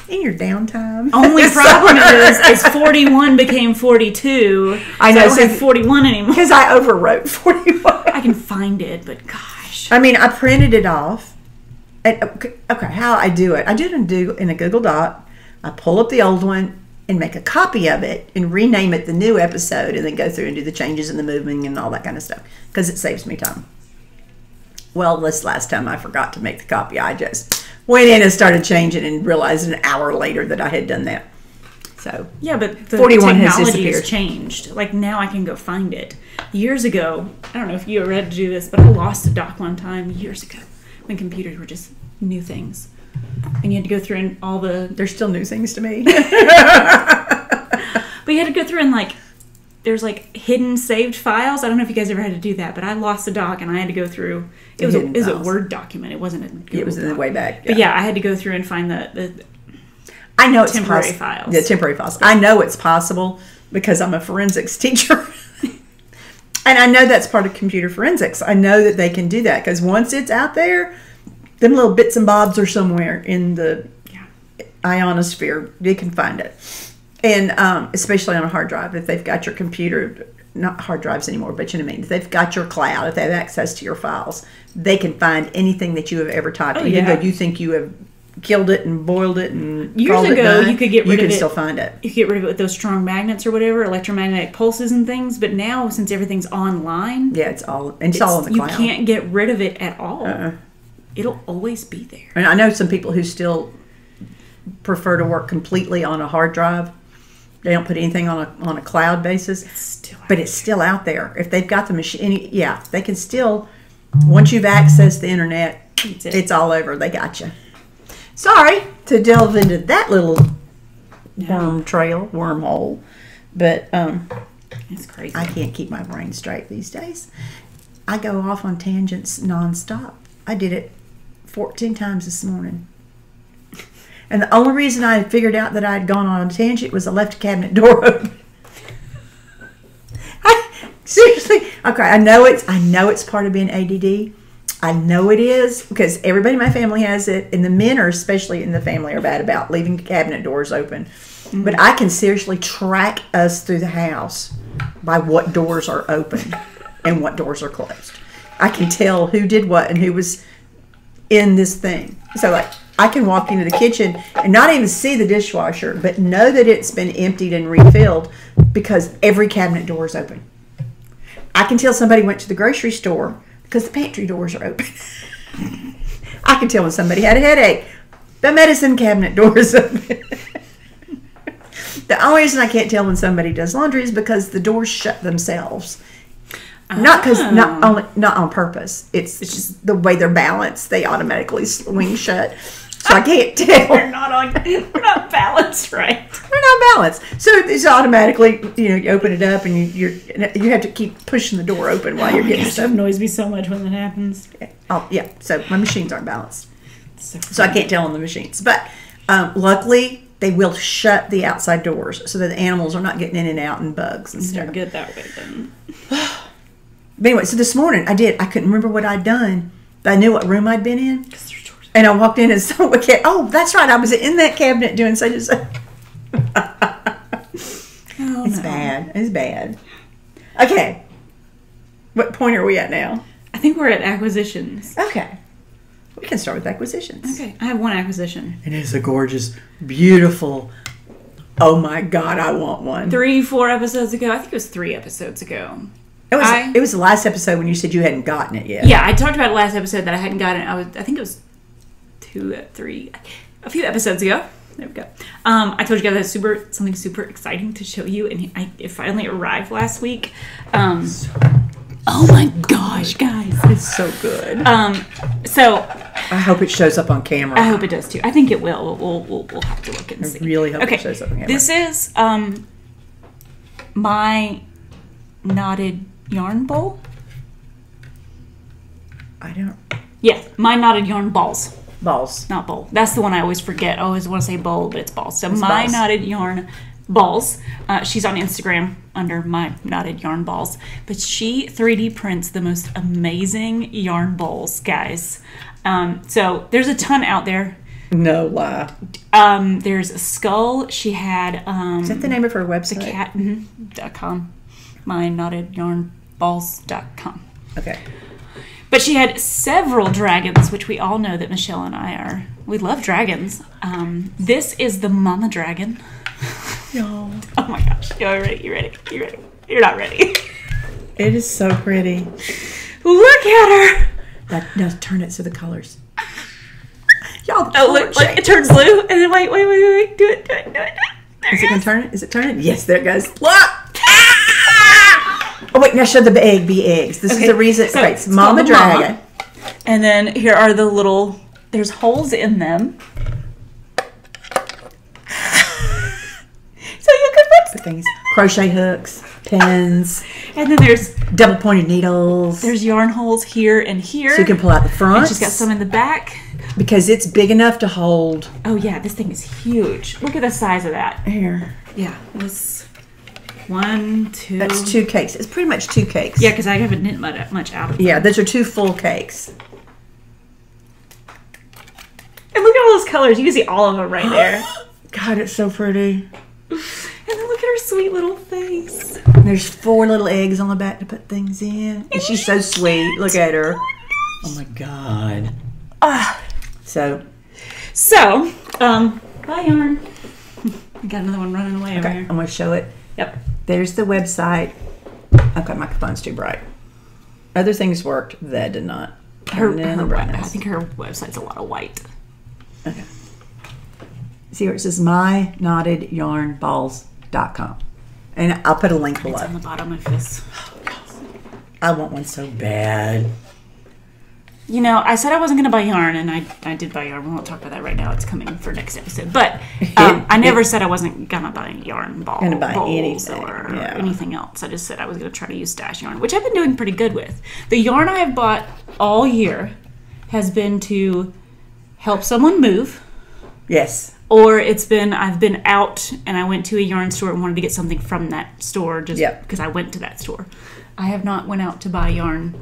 In your downtime. Only problem is 41 became 42. I know. So I don't have 41 anymore. Because I overwrote 41. I can find it, but gosh. I mean, I printed it off. And, okay, how I do it. I do it in a Google Doc. I pull up the old one and make a copy of it and rename it the new episode and then go through and do the changes in the moving and all that kind of stuff because it saves me time. Well, this last time I forgot to make the copy. I just went in and started changing and realized an hour later that I had done that. So yeah, but the 41 technology has changed. Like now I can go find it. Years ago, I don't know if you ever had to do this, but I lost a doc one time years ago when computers were just new things. And you had to go through and all the... They're still new things to me. But you had to go through and there's hidden saved files. I don't know if you guys ever had to do that, but I lost a doc and I had to go through... It was a Word document. It wasn't a Google It was in the way back. Yeah. But yeah, I had to go through and find the I know it's temporary files. The temporary files. I know it's possible because I'm a forensics teacher. And I know that's part of computer forensics. I know that they can do that because once it's out there, them little bits and bobs are somewhere in the ionosphere. You can find it. And especially on a hard drive, if they've got your computer, not hard drives anymore, but you know what I mean. If they've got your cloud, if they have access to your files, they can find anything that you have ever typed. Oh, even though you think you have killed it and boiled it and years called ago, it done, you could get rid of it. You can still find it. You could get rid of it with those strong magnets or whatever, electromagnetic pulses and things. But now, since everything's online, yeah, it's all in the cloud. You can't get rid of it at all. It'll always be there. And I know some people who still prefer to work completely on a hard drive. They don't put anything on a cloud basis. It's still out there. If they've got the machine, they can still. Once you've accessed the internet, it's all over. They got you. Sorry to delve into that little wormhole, but it's crazy. I can't keep my brain straight these days. I go off on tangents nonstop. I did it 14 times this morning. And the only reason I had figured out that I had gone on a tangent was I left a cabinet door open. Seriously. Okay, I know it's part of being ADD. I know it is because everybody in my family has it, and the men are especially in the family are bad about leaving cabinet doors open. Mm-hmm. But I can seriously track us through the house by what doors are open and what doors are closed. I can tell who did what and who was in this thing. So I can walk into the kitchen and not even see the dishwasher, but know that it's been emptied and refilled because every cabinet door is open. I can tell somebody went to the grocery store because the pantry doors are open. I can tell when somebody had a headache. The medicine cabinet door is open. The only reason I can't tell when somebody does laundry is because the doors shut themselves. Not on purpose. It's just the way they're balanced. They automatically swing shut. So I can't tell. We're not balanced right. We're not balanced. So it's automatically, you open it up and you have to keep pushing the door open while you're getting stuff. It annoys me so much when that happens. Yeah. So my machines aren't balanced. So I can't tell on the machines. But luckily, they will shut the outside doors so that the animals are not getting in and out and bugs and stuff. They're good that way then. But anyway, so this morning I couldn't remember what I'd done, but I knew what room I'd been in. And I walked in and saw what oh, that's right, I was in that cabinet doing such and such. It's bad. It's bad. Okay. What point are we at now? I think we're at acquisitions. Okay. We can start with acquisitions. Okay. I have one acquisition. And it's a gorgeous, beautiful, oh my God, I want one. 3-4 episodes ago. I think it was 3 episodes ago. It was the last episode when you said you hadn't gotten it yet. Yeah, I talked about it last episode that I hadn't gotten it. I think it was 2, 3, a few episodes ago. There we go. I told you guys something super exciting to show you, and it finally arrived last week. Oh my gosh, guys, it's so good. So I hope it shows up on camera. I hope it does too. I think it will. We'll have to look and see. I really hope it shows up on camera. This is my knotted yarn bowl. My knotted yarn balls. Balls. Not bowl. That's the one I always forget. I always want to say bowl, but it's balls. So my knotted yarn balls. She's on Instagram under my knotted yarn balls. But she 3D prints the most amazing yarn bowls, guys. So there's a ton out there. No lie. There's a skull. She had... is that the name of her website? thecat.com. myknottedyarnballs.com. Okay. But she had several dragons, which we all know that Michele and I we love dragons. This is the mama dragon. Y'all. Oh my gosh. You're ready. You ready? You ready? You're not ready. It is so pretty. Look at her. Now turn it so the colors. Y'all, look, it turns blue. And then wait. Do it. Is it going to turn it? Is it turning? Yes, there it goes. Look! Oh, wait, now show the eggs. This is the reason. So it's Mama Dragon. And then here are the little, there's holes in them. So you can put things. Crochet hooks, pins. And then there's double pointed needles. There's yarn holes here and here. So you can pull out the front. And she's got some in the back. Because it's big enough to hold. Oh yeah, this thing is huge. Look at the size of that. Here. Yeah, this 1, 2. That's 2 cakes. It's pretty much 2 cakes. Yeah, because I haven't knit much out of them. Yeah, those are 2 full cakes. And look at all those colors. You can see all of them right there. God, it's so pretty. And then look at her sweet little face. There's 4 little eggs on the back to put things in. And she's so sweet. Look at her. Oh my God. So, buy yarn. I got another one running away over here. I'm going to show it. Yep. There's the website. Okay, my phone's too bright. Other things worked. That did not. I think her website's a lot of white. Okay. See where it says myknottedyarnballs.com. And I'll put a link below. It's on the bottom of this. I want one so bad. You know, I said I wasn't going to buy yarn, and I did buy yarn. We won't talk about that right now. It's coming for next episode. But I never said I wasn't going to buy yarn bowls or anything else. I just said I was going to try to use stash yarn, which I've been doing pretty good with. The yarn I have bought all year has been to help someone move. Yes. Or I've been out, and I went to a yarn store and wanted to get something from that store just because I went to that store. I have not went out to buy yarn.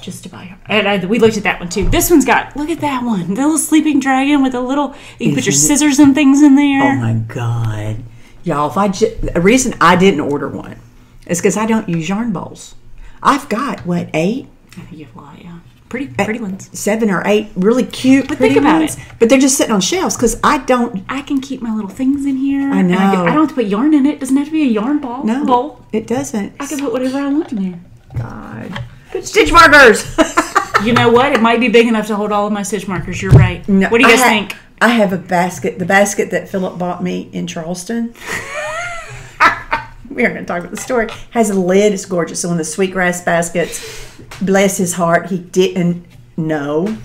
Just to buy her. And we looked at that one too. This one's got, look at that one. The little sleeping dragon with a little, you can put your scissors and things in there. Oh my God. Y'all, the reason I didn't order one is because I don't use yarn bowls. I've got, 8? I think you have a lot, yeah. Pretty ones. 7 or 8 really cute, but think about it. But they're just sitting on shelves because I can keep my little things in here. I know. I don't have to put yarn in it. It doesn't have to be a yarn bowl. No, it doesn't. I can put whatever I want in there. God. Stitch markers. You know what? It might be big enough to hold all of my stitch markers. You're right. No, what do you guys think? I have a basket. The basket that Philip bought me in Charleston. We aren't going to talk about the story. Has a lid. It's gorgeous. So one of the sweetgrass baskets. Bless his heart, he didn't know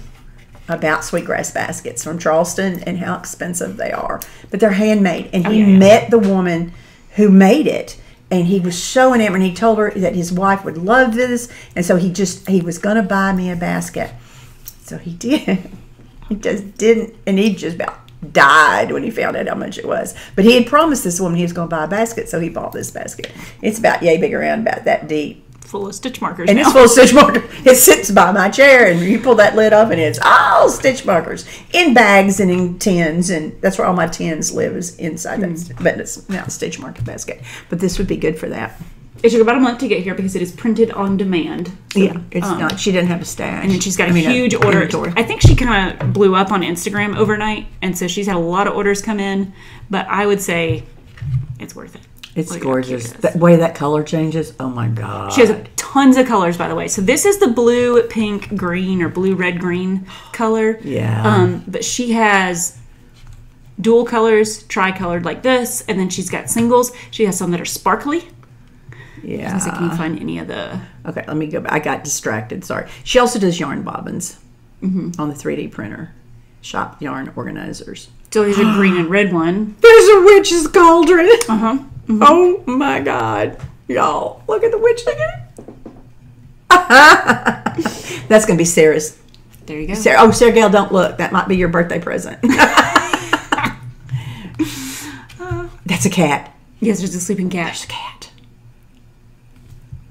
about sweetgrass baskets from Charleston and how expensive they are. But they're handmade. And he met the woman who made it. And he was showing him, and he told her that his wife would love this. And so he was going to buy me a basket. So he did. He just didn't. And he just about died when he found out how much it was. But he had promised this woman he was going to buy a basket, so he bought this basket. It's about yay big around, about that deep. full of stitch markers And now. it's full of stitch markers. It sits by my chair, and you pull that lid off, and it's all stitch markers in bags and in tins, and that's where all my tins live, is inside that. But it's not a stitch marker basket. But this would be good for that. It took about a month to get here because it is printed on demand. So, Yeah, it's not. She didn't have a stash. And then she's got a huge order. Inventory. I think she kind of blew up on Instagram overnight, and so she's had a lot of orders come in. But I would say it's worth it. It's Look gorgeous. how cute it is. The way that color changes, oh my God. She has tons of colors, by the way. So this is the blue, pink, green, or blue, red, green color. Yeah. But she has dual colors, tri-colored like this, and then she's got singles. She has some that are sparkly. Yeah. So can you find any of the... Okay, let me go back. I got distracted, sorry. She also does yarn bobbins on the 3D printer. Shop yarn organizers. So there's a green and red one. There's a witch's cauldron. Uh-huh. Mm-hmm. Oh my God. Y'all, look at the witch again. That's going to be Sarah's. There you go. Sarah Gale, don't look. That might be your birthday present. That's a cat. Yes, there's a sleeping cat. There's a cat.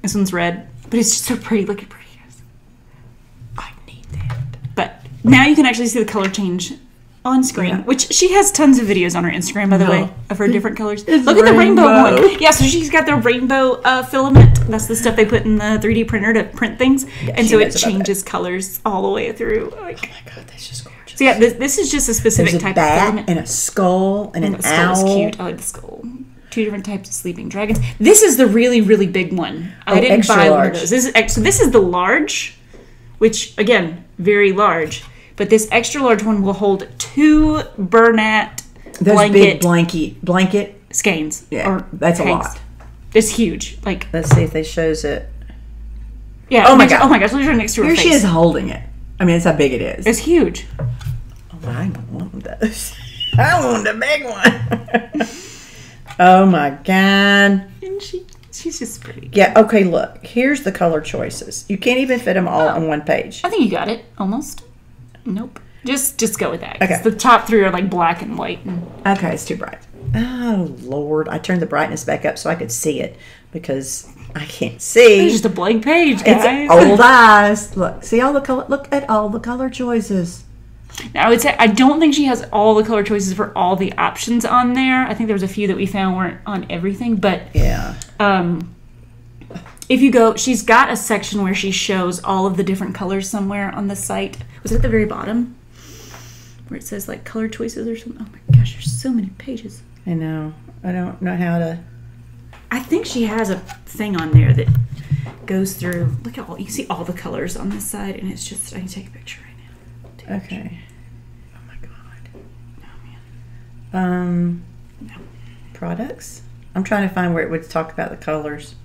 This one's red, but it's just so pretty. Look at pretty, guys. I need that. But now you can actually see the color change on screen, which she has tons of videos on her Instagram, by the way, of her different colors. Look at the rainbow one. Yeah, so she's got the rainbow filament. That's the stuff they put in the 3D printer to print things. Yeah, and so it changes colors all the way through. Like, oh my God, that's just gorgeous. So yeah, this is just a specific type of filament. And a skull and an the owl. skull is cute. I like the skull. 2 different types of sleeping dragons. This is the really, really big one. I didn't extra buy one large. of those. So this is the large, which, again, very large. But this extra large one will hold 2 Bernat big blanket skeins. Yeah, or that's a hanks. lot. It's huge. Like, let's see if they shows it. Yeah. Oh my God. Oh my gosh. Look at her next to her Here face. she is holding it. I mean, it's how big it is. It's huge. Oh, I don't want those. I want the big one. Oh my God. And she's just pretty. Yeah, okay, look. Here's the color choices. You can't even fit them all on one page. I think you got it. Almost. Nope. Just go with that. Okay. The top 3 are like black and white. Okay, it's too bright. Oh, Lord. I turned the brightness back up so I could see it because I can't see. It's just a blank page, guys. It's old eyes. Look, see all the color. Look at all the color choices. Now, I would say I don't think she has all the color choices for all the options on there. I think there was a few that we found weren't on everything, but yeah. If you go, she's got a section where she shows all of the different colors somewhere on the site. Was it at the very bottom where it says like color choices or something? Oh my gosh, there's so many pages. I know. I don't know how to. I think she has a thing on there that goes through. Look at all you see all the colors on this side, and it's just I can take a picture right now. Okay. Oh my God. Oh man. No. Products. I'm trying to find where it would talk about the colors.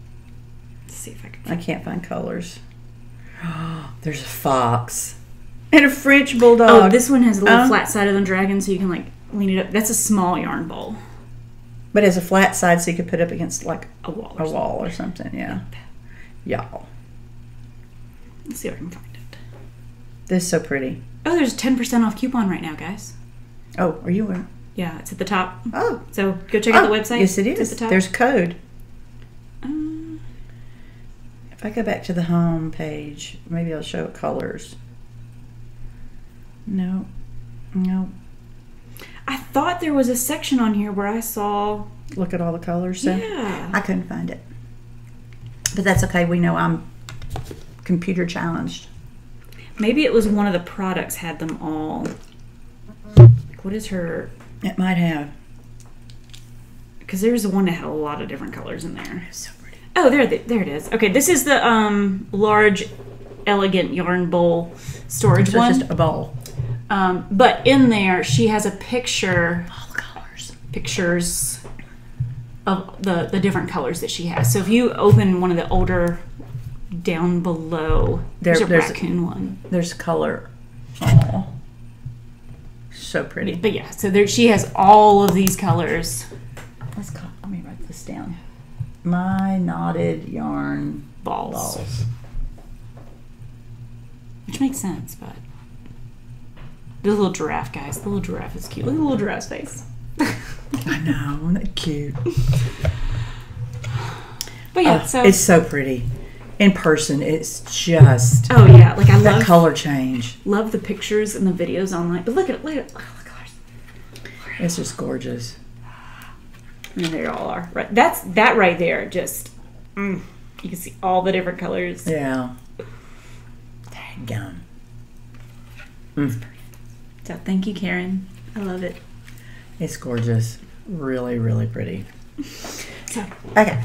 Let's see if I can. I can't find colors. There's a fox and a French bulldog. Oh, this one has a little flat side of the dragon, so you can like lean it up. That's a small yarn bowl. But it has a flat side, so you could put up against like A wall. or something. Yeah. Y'all. Let's see if I can find it. This is so pretty. Oh, there's a 10% off coupon right now, guys. Oh, are you? Yeah, it's at the top. Oh. So go check out the website. Yes, it It's is. at the top. There's a code. If I go back to the home page, maybe I'll show colors. No. I thought there was a section on here where I saw. Look at all the colors. So Yeah. I couldn't find it. But that's okay. We know I'm computer challenged. Maybe it was one of the products had them all. Like, what is her? It might have. Because there's one that had a lot of different colors in there. So pretty. Oh, there it is. Okay, this is the large, elegant yarn bowl storage So one. it's just a bowl. But in there, she has a picture. All the colors. Pictures of the different colors that she has. So if you open one of the older, down below, there's a raccoon one. There's color. Oh, so pretty. But yeah, so there she has all of these colors. Let me write this down. My knotted yarn Balls. Which makes sense, but the little giraffe, guys. The little giraffe is cute. Look at the little giraffe's face. I know, isn't that cute? But yeah, so it's so pretty. in person, it's just oh yeah, like I that love color change. Love the pictures and the videos online. But look at it, look at it. Oh my gosh. It's just gorgeous. And there you all are. Right, that right there. Just you can see all the different colors. Yeah. Daggum. So thank you, Karen. I love it. It's gorgeous. Really, really pretty. So Okay.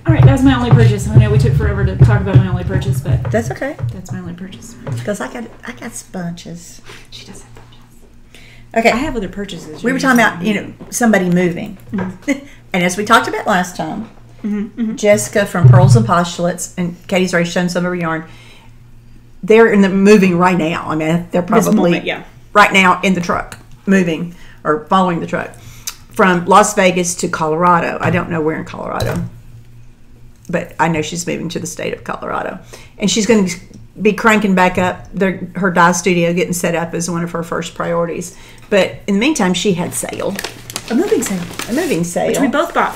all right, that's my only purchase. I know we took forever to talk about my only purchase, but That's okay. that's my only purchase. Because I got sponges. She does have purchase. Okay. I have other purchases. We were talking about, somebody moving. And as we talked about last time, Jessica from Purls and Postulates, and Katie's already shown some of her yarn, they're in the moving right now. I mean, they're probably right now in the truck, moving or following the truck from Las Vegas to Colorado. I don't know where in Colorado, but I know she's moving to the state of Colorado. And she's going to be cranking back up her dye studio, getting set up as one of her first priorities. But in the meantime, she had sale. A moving sale. Which we both bought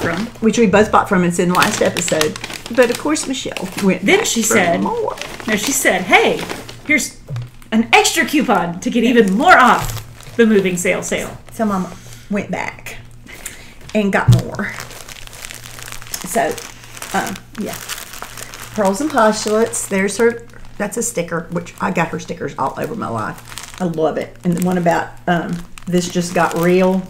from. It's in the last episode. But of course, Michele went. Then she said, more. No, she said, hey, here's an extra coupon to get even more off the moving sale. So Mama went back and got more. So, yeah. Purls and Postulates. There's her. That's a sticker, which I got her stickers all over my life. I love it. And the one about this just got real.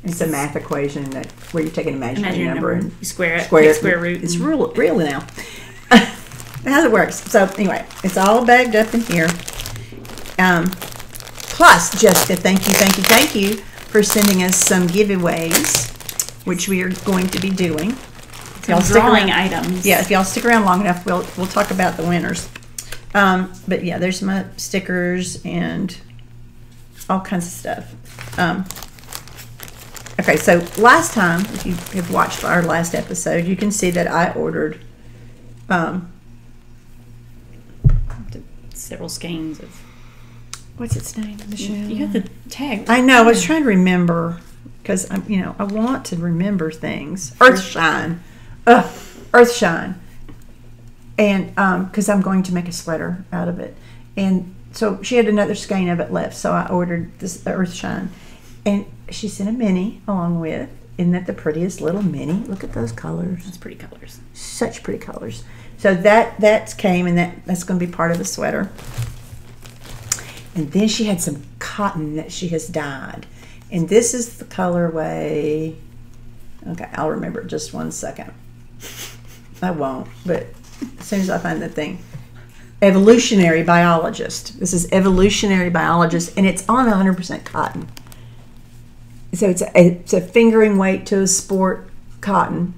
It's a math equation where you take an imaginary number and you square it. Square root. It's real now. How it works. So anyway, it's all bagged up in here. Plus, Jessica, thank you for sending us some giveaways, which we are going to be doing. Drawing items. Yeah, if y'all stick around long enough, we'll talk about the winners. But yeah, there's my stickers and all kinds of stuff. Okay, so last time, if you have watched our last episode, you can see that I ordered several skeins of. What's its name, Michele? You got the tag. I know. I was trying to remember because I want to remember things. Earthshine, Earthshine, and because I'm going to make a sweater out of it, and so she had another skein of it left, so I ordered this Earthshine, and she sent a mini along with. Isn't that the prettiest little mini? Look at those colors. That's pretty colors. Such pretty colors. So that came, and that's going to be part of the sweater. And then she had some cotton that she has dyed. And this is the colorway. Okay, I'll remember it just 1 second. I won't, but as soon as I find the thing. Evolutionary Biologist. This is Evolutionary Biologist, and it's on 100% cotton. So it's a fingering weight to a sport cotton.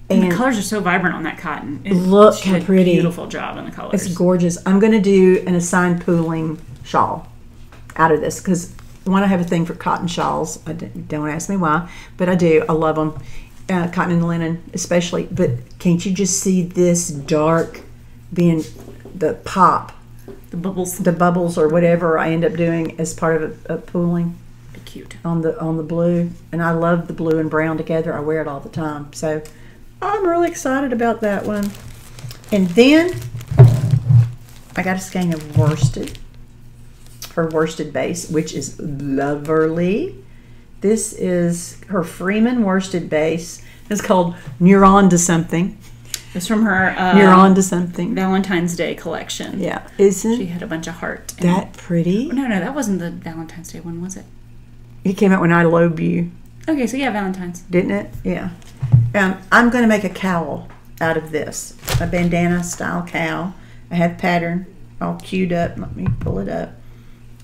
And the colors are so vibrant on that cotton. Look how pretty. Beautiful job on the colors. It's gorgeous. I'm going to do an assigned pooling shawl out of this because one, I have a thing for cotton shawls. Don't ask me why, but I do. I love them. Cotton and linen especially. But can't you just see this dark being the pop? The bubbles. The bubbles or whatever I end up doing as part of a pooling. Be cute. On the blue. And I love the blue and brown together. I wear it all the time. So I'm really excited about that one. And then I got a skein of worsted. Her worsted base, which is lovely. This is her Freeman worsted base. It's called Neuron to Something. It's from her Neuron to Something Valentine's Day collection. Yeah, isn't she had a bunch of heart. That pretty? No, that wasn't the Valentine's Day one, was it? It came out when I lobe you. Okay, so yeah, Valentine's. Didn't it? Yeah. I'm going to make a cowl out of this, a bandana style cowl. I have pattern all queued up. Let me pull it up.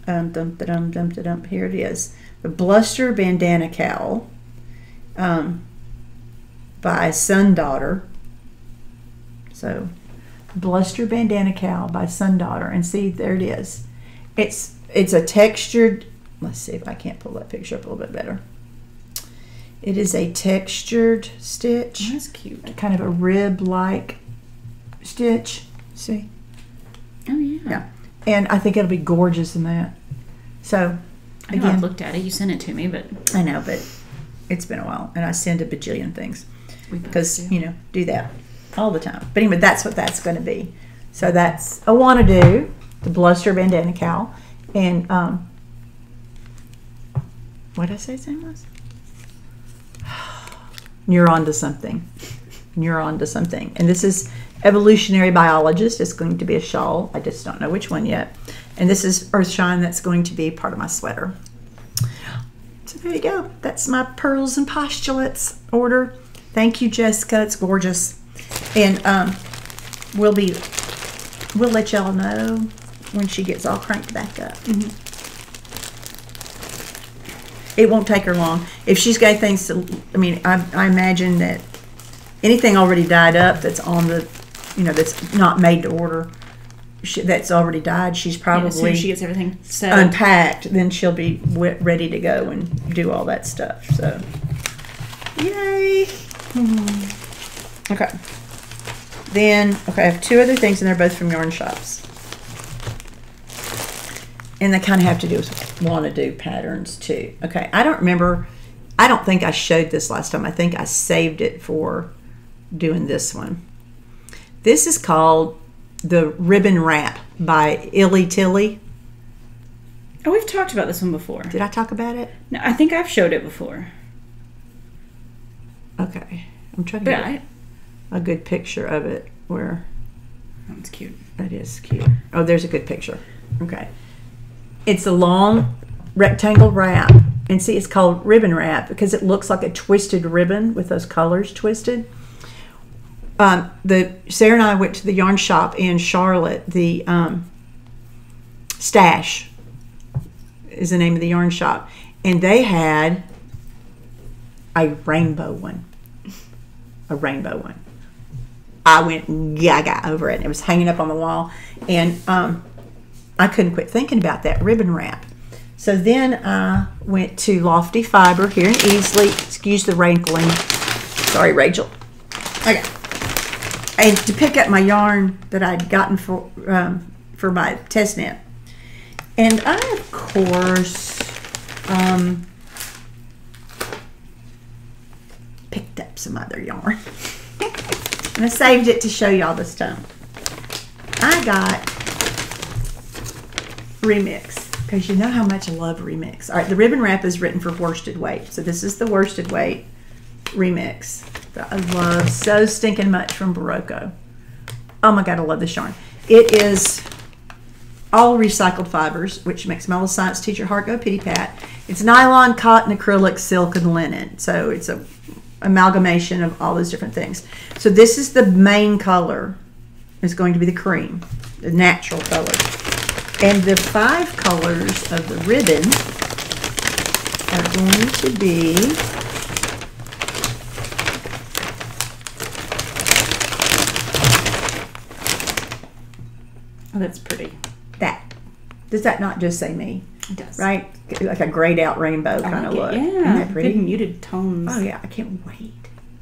Here it is. The Bluster Bandana Cowl by Sundaughter. So, Bluster Bandana Cowl by Sundaughter. And see, there it is. It's a textured, let's see if I can't pull that picture up a little bit better. It is a textured stitch. That's cute. Kind of a rib-like stitch. See? Oh, yeah. Yeah. And I think it'll be gorgeous in that. So, again, I've looked at it. You sent it to me, but I know, but it's been a while, and I send a bajillion things because do that. all the time. But anyway, that's what that's going to be. So that's a WANNADO, the Bluster Bandana Cowl. And what did I say his name was? You're on to something. You're on to something. And this is Evolutionary Biologist. It's going to be a shawl. I just don't know which one yet. And this is Earthshine. That's going to be part of my sweater. So there you go. That's my Purls and Postulates order. Thank you, Jessica. It's gorgeous. And we'll let y'all know when she gets all cranked back up. It won't take her long. If she's got things to, I mean, I imagine that anything already dyed up that's on the, that's not made to order, that's already dyed, she's probably, as soon as she gets everything set unpacked, then she'll be ready to go and do all that stuff. So, yay. Okay. Then, I have two other things, and they're both from yarn shops. And they kind of have to do with WANNADO patterns too. Okay, I don't remember. I don't think I showed this last time. I think I saved it for doing this one. This is called the Ribbon Wrap by Illy Tilly. Oh, we've talked about this one before. Did I talk about it? No, I think I've showed it before. Okay, I'm trying to get a good picture of it. Where? That's cute. That is cute. Oh, there's a good picture. Okay. It's a long rectangle wrap. And see, it's called ribbon wrap because it looks like a twisted ribbon with those colors twisted. Sarah and I went to the yarn shop in Charlotte. The Stash is the name of the yarn shop. And they had a rainbow one. A rainbow one. I went gaga over it. And it was hanging up on the wall. And I couldn't quit thinking about that ribbon wrap. So then I went to Lofty Fiber here in Easley. Excuse the wrinkling. Sorry, Rachel. Okay. And to pick up my yarn that I'd gotten for my test knit. And I, of course, picked up some other yarn. And I saved it to show y'all this time. I got Remix, because you know how much I love Remix. All right, the ribbon wrap is written for worsted weight. So this is the worsted weight Remix that I love so stinking much from Barocco. Oh my God, I love this yarn. It is all recycled fibers, which makes my little science teacher heart go pitty pat. It's nylon, cotton, acrylic, silk, and linen. So it's a amalgamation of all those different things. So this is the main color. It's going to be the cream, the natural color. And the 5 colors of the ribbon are going to be oh, that's pretty. That. Does that not just say me? It does. Right? Like a grayed out rainbow kind of look. Yeah. Isn't that pretty? Big muted tones. Oh yeah, I can't wait.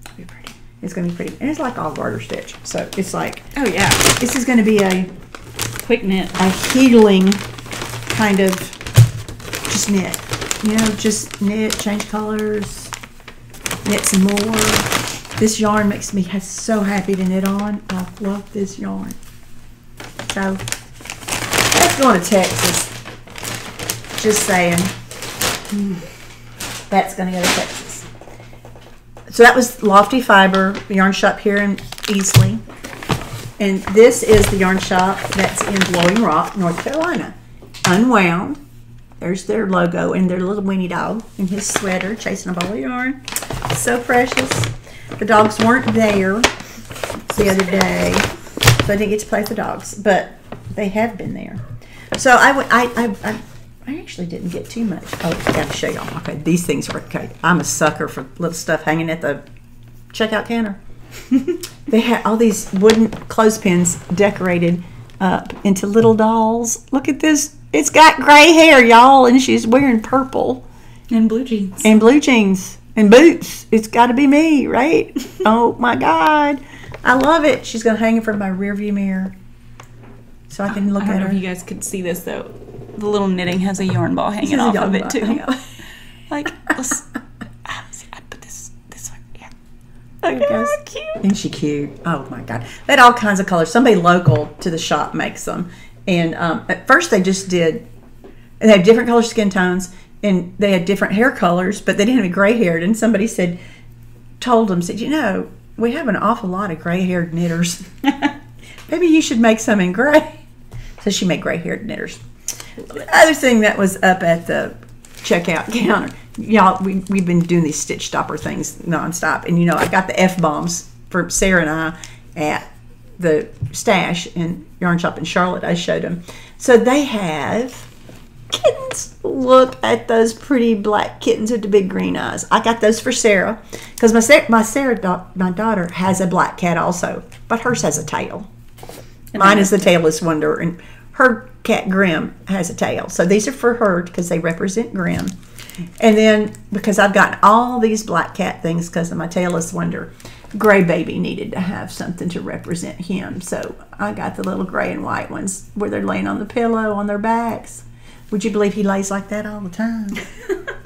It'll be pretty. It's going to be pretty. And it's like all garter stitch. So it's like, oh yeah. This is going to be a quick knit. A healing kind of just knit. Just knit, change colors, knit some more. This yarn makes me so happy to knit on. I love this yarn. So that's going to Texas. Just saying. That's going to go to Texas. So that was Lofty Fiber, the yarn shop here in Easley. And this is the yarn shop that's in Blowing Rock, North Carolina. Unwound. There's their logo and their little weenie dog in his sweater chasing a ball of yarn. So precious. The dogs weren't there the other day, so I didn't get to play with the dogs, but they have been there. So I actually didn't get too much. Oh, I got to show y'all. Okay, these things are okay. I'm a sucker for little stuff hanging at the checkout counter. They had all these wooden clothespins decorated up into little dolls. Look at this. It's got gray hair, y'all, and she's wearing purple. And blue jeans. And blue jeans. And boots. It's got to be me, right? Oh, my God. I love it. She's going to hang it from my rearview mirror so I can look at her. I don't know if you guys could see this, though. The little knitting has a yarn ball hanging off of it, too. Like, I put this way. Yeah. Okay, cute. Isn't she cute? Oh my God. They had all kinds of colors. Somebody local to the shop makes them. And at first they just did, they had different color skin tones and they had different hair colors, but they didn't have any gray haired. And somebody told them, you know, we have an awful lot of gray haired knitters. Maybe you should make some in gray. So she made gray haired knitters. The other thing that was up at the checkout counter, y'all, we've been doing these stitch stopper things nonstop. And, you know, I got the F-bombs for Sarah and I at the stash and yarn shop in Charlotte. I showed them. So they have kittens. Look at those pretty black kittens with the big green eyes. I got those for Sarah because my daughter has a black cat also, but hers has a tail. Mine is the tailless wonder, and her cat Grim has a tail. So these are for her because they represent Grim. And then because I've gotten all these black cat things because of my tailless wonder, Gray Baby needed to have something to represent him. So I got the little gray and white ones where they're laying on the pillow on their backs. Would you believe he lays like that all the time?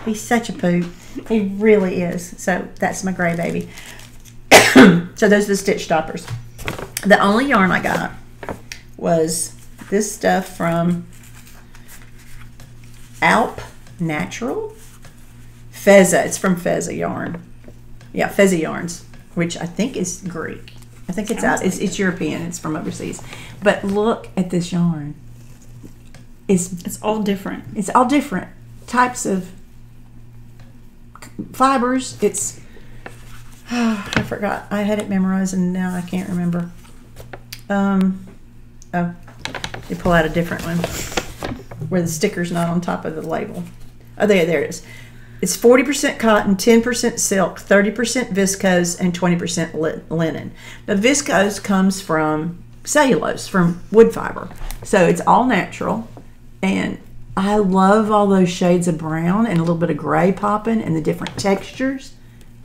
He's such a poop. He really is. So that's my Gray Baby. So those are the stitch stoppers. The only yarn I got was this stuff from Alp Natural. Fezza. It's from Fezza yarn. Yeah, Fezza yarns, which I think is Greek. I think it's out. It's European. It's from overseas. But look at this yarn. It's all different. It's all different types of fibers. It's I forgot. I had it memorized and now I can't remember. Oh, you pull out a different one where the sticker's not on top of the label. Oh, there it is. It's 40% cotton, 10% silk, 30% viscose, and 20% linen. The viscose comes from cellulose, from wood fiber. So it's all natural. And I love all those shades of brown and a little bit of gray popping and the different textures.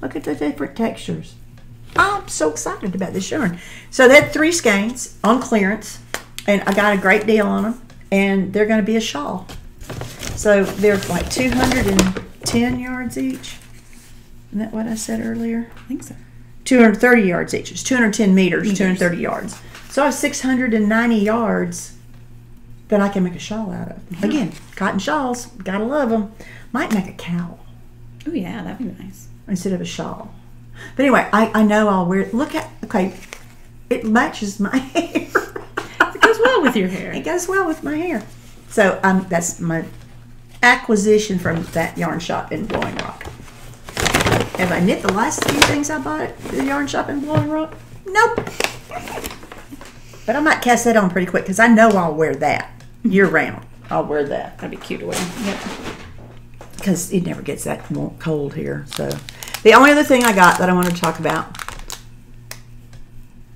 Look at the different textures. I'm so excited about this yarn. So they had 3 skeins on clearance, and I got a great deal on them, and they're going to be a shawl. So they're like 210 yards each. Isn't that what I said earlier? I think so. 230 yards each. It's 210 meters, 230 yards. So I have 690 yards that I can make a shawl out of. Again, cotton shawls, gotta love them. Might make a cowl. Oh yeah, that'd be nice. Instead of a shawl. But anyway, I know I'll wear it. Look at, okay, it matches my hair. It goes well with your hair. It goes well with my hair. So that's my acquisition from that yarn shop in Blowing Rock. Have I knit the last few things I bought at the yarn shop in Blowing Rock? Nope. But I might cast that on pretty quick because I know I'll wear that year round. I'll wear that. That'd be cute to wear. Yep. Because it never gets that cold here. So the only other thing I got that I want to talk about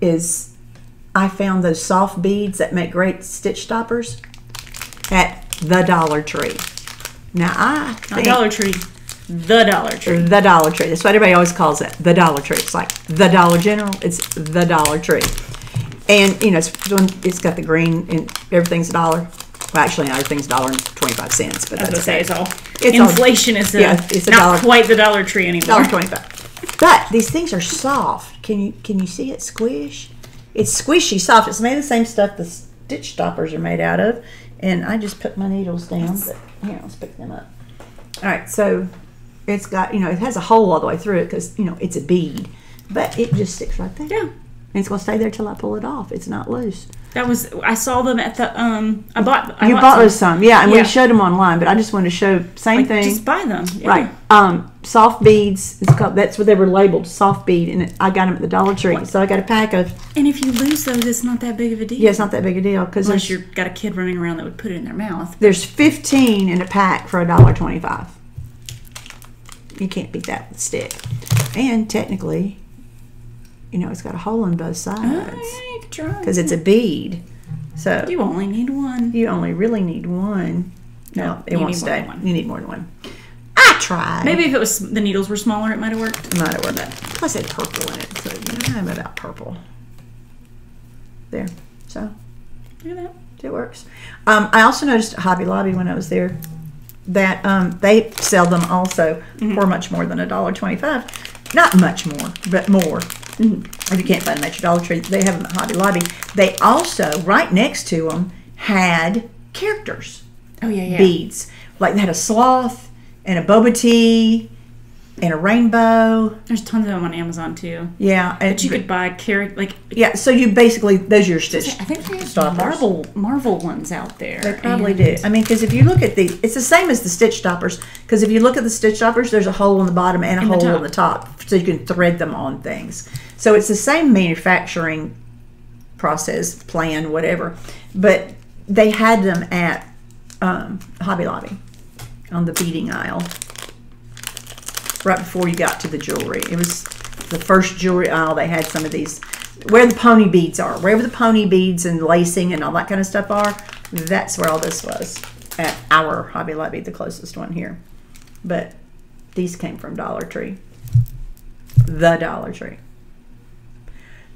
is I found those soft beads that make great stitch stoppers at the Dollar Tree. Now I think Dollar Tree. The Dollar Tree. The Dollar Tree. That's what everybody always calls it. The Dollar Tree. It's like the Dollar General. It's the Dollar Tree. And, you know, it's got the green and everything's $1. Well, actually, everything's $1.25. But I was going to say, it's all. It's inflation all, is it's not quite the Dollar Tree anymore. $1.25. But these things are soft. Can you see it squish? It's squishy, soft. It's made of the same stuff the stitch stoppers are made out of. And I just put my needles down. But here, let's pick them up. All right, so it's got, you know, it has a hole all the way through it because, you know, it's a bead. But it just sticks right there. Yeah. And it's going to stay there till I pull it off. It's not loose. I saw them at the, I bought those some. Yeah, and we showed them online, but I just wanted to show, same thing. Just buy them. Yeah. Right. Soft beads, that's what they were labeled, soft bead, and I got them at the Dollar Tree. So I got a pack of. And if you lose those, it's not that big of a deal. Yeah, it's not that big a deal. Unless you've got a kid running around that would put it in their mouth. There's 15 in a pack for $1.25. You can't beat that with a stick. And technically, you know, it's got a hole on both sides because it's a bead. So you only need one. You only really need one. No, it won't stay. You need more than one. I tried. Maybe if it was the needles were smaller, it might have worked. It might have worked. Plus, it had purple in it, so you know I'm about purple. There. So look at that. It works. I also noticed at Hobby Lobby when I was there that they sell them also for much more than $1.25. Not much more, but more. If you can't find them at your Dollar Tree, they have them at Hobby Lobby. They also, right next to them, had characters. Oh, yeah, yeah. Beads. Like they had a sloth and a boba tea and a rainbow. There's tons of them on Amazon too. Yeah. But you could buy yeah, so you basically, those are your stitch. I think they have Marvel ones out there. They probably do. I mean, because if you look at these, it's the same as the stitch stoppers. Because if you look at the stitch stoppers, there's a hole in the bottom and a hole in the top. So you can thread them on things. So it's the same manufacturing process, plan, whatever. But they had them at Hobby Lobby on the beading aisle right before you got to the jewelry. It was the first jewelry aisle. They had some of these where the pony beads are, wherever the pony beads and lacing and all that kind of stuff are. That's where all this was at our Hobby Lobby, the closest one here. But these came from Dollar Tree, the Dollar Tree.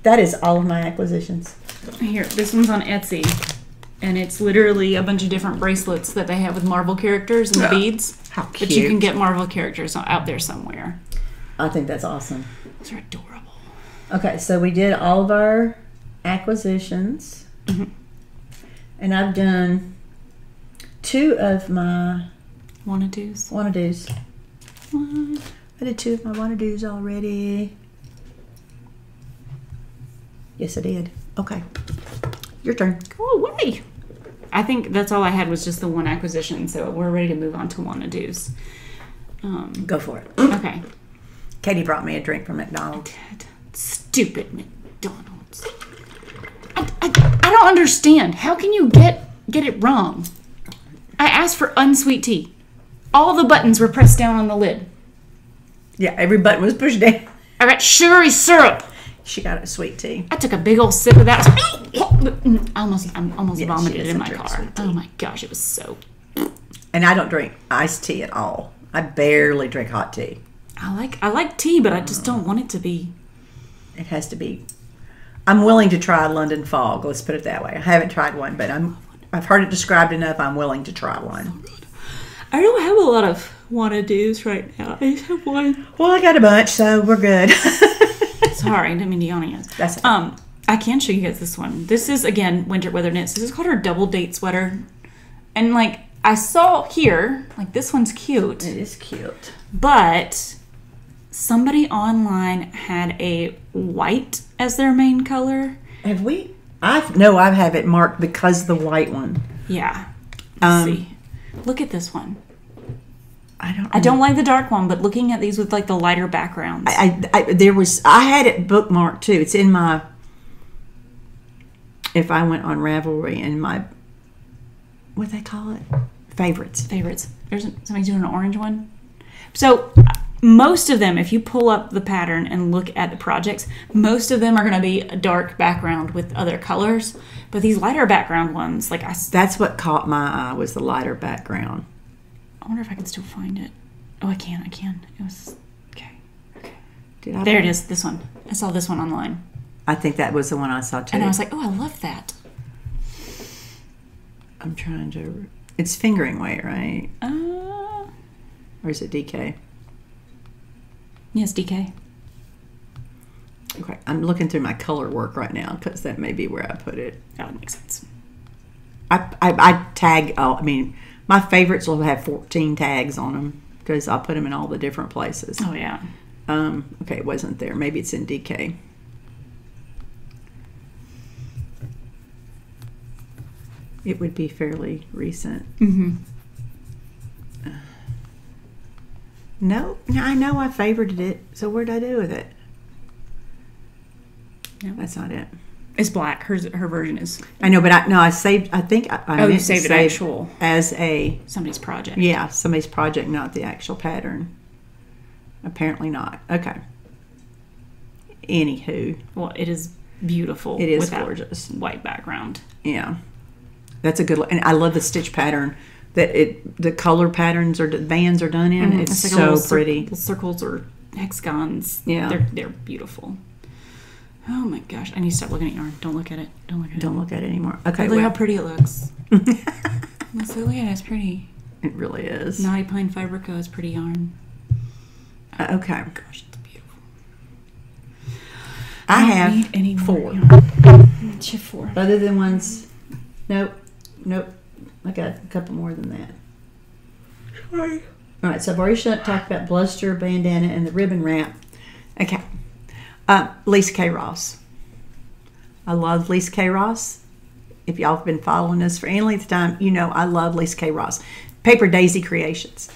That is all of my acquisitions. Here, this one's on Etsy. And it's literally a bunch of different bracelets that they have with Marvel characters and the beads. How cute. But you can get Marvel characters out there somewhere. I think that's awesome. Those are adorable. Okay, so we did all of our acquisitions. And I've done 2 of my WANNADOS. I did 2 of my WANNADOS already. Yes, I did. Okay. Your turn. Go away. I think that's all I had was just the one acquisition, so we're ready to move on to WANNADOS. Go for it. Okay. Katie brought me a drink from McDonald's. Stupid McDonald's. I don't understand. How can you get it wrong? I asked for unsweet tea. All the buttons were pressed down on the lid. Yeah, every button was pushed down. I got sugary syrup. She got a sweet tea. I took a big old sip of that. I almost vomited in my car. Oh my gosh, it was so. And I don't drink iced tea at all. I barely drink hot tea. I like tea, but I just don't want it to be. It has to be. I'm willing to try London Fog. Let's put it that way. I haven't tried one, but I've heard it described enough. I'm willing to try one. I don't have a lot of WANNADOS right now. I just have one. Well, I got a bunch, so we're good. Sorry, I didn't mean to yawn at you. That's it. I can show you guys this one. This is, again, Winter Weather Knits. This is called her Double Date Sweater. And, like, I saw here, like, this one's cute. It is cute. But somebody online had a white as their main color. Have we? I have it marked because the white one. Yeah. Let's see. Look at this one. I don't like the dark one, but looking at these with like the lighter backgrounds. I had it bookmarked too. It's in my. If I went on Ravelry in my, what they call it, favorites. There's somebody doing an orange one. So most of them, if you pull up the pattern and look at the projects, most of them are going to be a dark background with other colors. But these lighter background ones, like that's what caught my eye was the lighter background. I wonder if I can still find it. Oh, I can. It was okay. There it is. This one. I saw this one online. I think that was the one I saw too. And I was like, oh, I love that. I'm trying to. It's fingering weight, right? Or is it DK? Yes, DK. Okay, I'm looking through my color work right now because that may be where I put it. That would make sense. I tag. Oh, I mean, my favorites will have 14 tags on them because I'll put them in all the different places. Oh yeah. Okay, it wasn't there. Maybe it's in DK. It would be fairly recent. No, I know I favorited it. So where'd I do with it? No, that's not it. It's black. Her version is. I know, but I saved. I think you saved it actual as a somebody's project. Yeah, somebody's project, not the actual pattern. Apparently not. Okay. Anywho, well, it is beautiful. It is with gorgeous. That white background. Yeah, that's a good look, and I love the stitch pattern that the color patterns or the bands are done in. It's like so pretty. The circles or hexagons. Yeah, they're beautiful. Oh my gosh! I need to stop looking at yarn. Don't look at it. Don't look at it anymore. Okay, look how pretty it looks. Look at it. It's pretty. It really is. Naughty Pine Fiber Co. is pretty yarn. Okay. Gosh, it's beautiful. I have need any 4. She have 4. Other than ones, nope. I got a couple more than that. Sorry. All right, so I've already talked about bluster, bandana, and the ribbon wrap. Okay. Lisa K. Ross. I love Lisa K. Ross. If y'all have been following us for any length of time, you know I love Lisa K. Ross. Paper Daisy Creations. I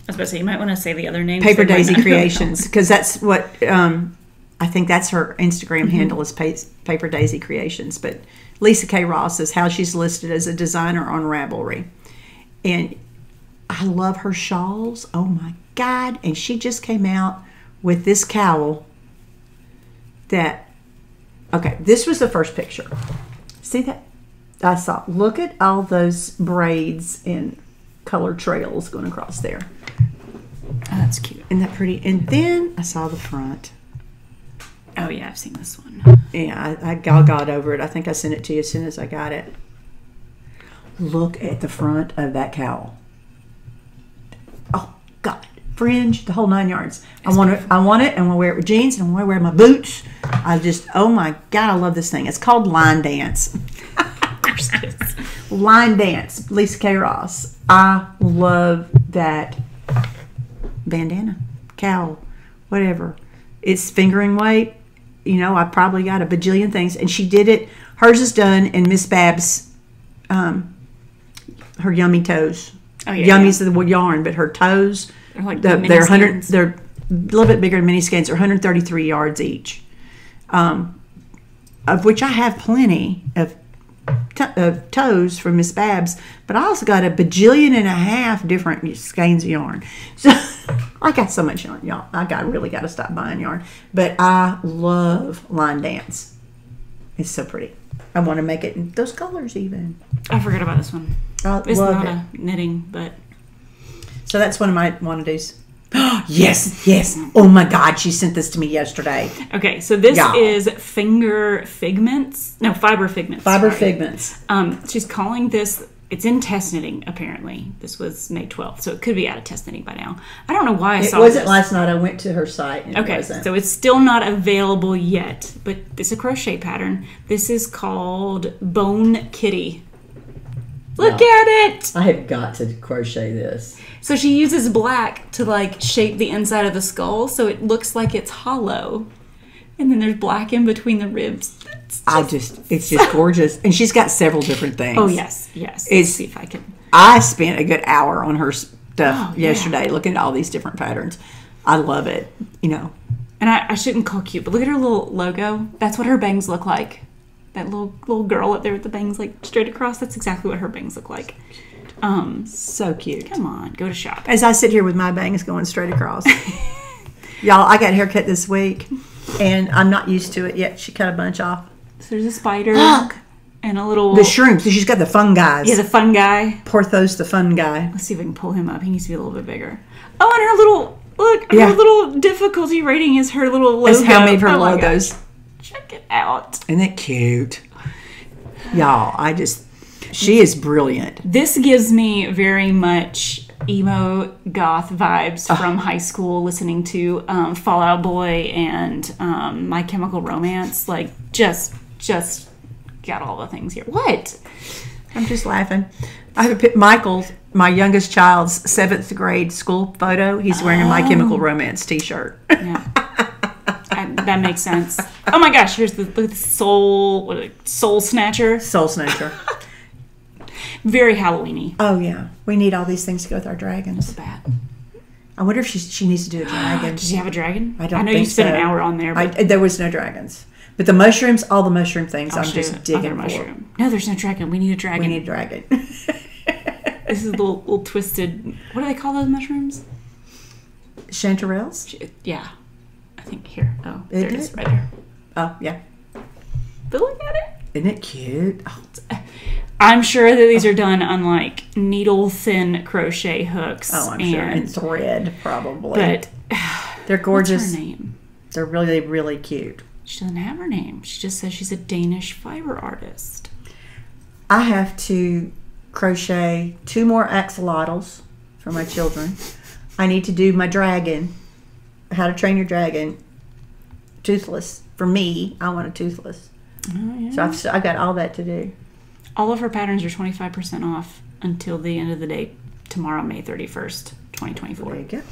was about to say, you might want to say the other name. Paper Daisy Creations, because that's what I think that's her Instagram handle is Paper Daisy Creations. But Lisa K. Ross is how she's listed as a designer on Ravelry. And I love her shawls. Oh my God. And she just came out with this cowl that, okay, this was the first picture. See that? I saw, look at all those braids and color trails going across there. Oh, that's cute. Isn't that pretty? And then I saw the front. Oh yeah, I've seen this one. Yeah, I got over it. I think I sent it to you as soon as I got it. Look at the front of that cowl. Oh God, fringe, the whole 9 yards. I want it. And I want to wear it with jeans, and I want to wear my boots. Oh my God, I love this thing. It's called Line Dance. Of course it is. Line Dance, Lisa K. Ross. I love that bandana, cowl, whatever. It's fingering weight. You know, I probably got a bajillion things. And she did it. Hers is done in Miss Babs, her Yummy Toes. Oh, yeah. Yummy's the yarn, but her toes, they're like they're a little bit bigger than mini skeins. They're 133 yards each, of which I have plenty of toes from Miss Babs, but I also got a bajillion and a half different skeins of yarn. So I got so much yarn, y'all. Really got to stop buying yarn. But I love Line Dance. It's so pretty. I want to make it in those colors even. I forgot about this one. It's not a knitting, but so that's one of my WANNADOS. Yes. Oh my God, she sent this to me yesterday. Okay, so this is fiber figments. Fiber figments. She's calling this. It's in test knitting, apparently. This was May 12th, so it could be out of test knitting by now. I don't know why I saw it. It wasn't last night. I went to her site. And okay, so it's still not available yet, but it's a crochet pattern. This is called Bone Kitty. Look at it! I have got to crochet this. So she uses black to like shape the inside of the skull so it looks like it's hollow. And then there's black in between the ribs. It's just gorgeous. And she's got several different things. Oh, yes. Let's see if I can. I spent a good hour on her stuff yesterday looking at all these different patterns. I love it, you know. And I shouldn't call cute, but look at her little logo. That's what her bangs look like. That little girl up there with the bangs like straight across. That's exactly what her bangs look like. So cute. Come on, go to shop. As I sit here with my bangs going straight across. Y'all, I got a haircut this week, and I'm not used to it yet. She cut a bunch off. So there's a spider and a little... The shrimp. So she's got the fun guys. Yeah, the fun guy. Porthos, the fun guy. Let's see if we can pull him up. He needs to be a little bit bigger. Oh, and her little... Look, her little difficulty rating is her little logo. It's how made her logos. Check it out. Isn't it cute? Y'all, she is brilliant. This gives me very much emo goth vibes from high school, listening to Fall Out Boy and My Chemical Romance. Like, just got all the things here. What? I'm just laughing. I have Michael's, my youngest child's 7th grade school photo. He's wearing a My Chemical Romance t-shirt. Yeah. That makes sense. Oh my gosh, here's the soul snatcher. Soul snatcher. Very Halloween-y. Oh yeah. We need all these things to go with our dragons. That's bad. I wonder if she needs to do a dragon. Does she have a dragon? I don't know think you spent an hour on there. But there was no dragons. But the mushrooms, all the mushroom things, I'm just digging for. No, there's no dragon. We need a dragon. We need a dragon. This is a little twisted. What do they call those mushrooms? Chanterelles? Yeah. I think here. Oh, there it is right there. Oh, yeah. But look at it. Isn't it cute? Oh. I'm sure that these are done on like needle thin crochet hooks. Oh, I'm sure. And thread, probably. But they're gorgeous. What's her name? They're really, really cute. She doesn't have her name. She just says she's a Danish fiber artist. I have to crochet 2 more axolotls for my children. I need to do my dragon. How to Train Your Dragon, Toothless. for me, I want a toothless. Oh, yeah. So I've got all that to do. All of her patterns are 25% off until the end of the day tomorrow, May 31st, 2024. There you go.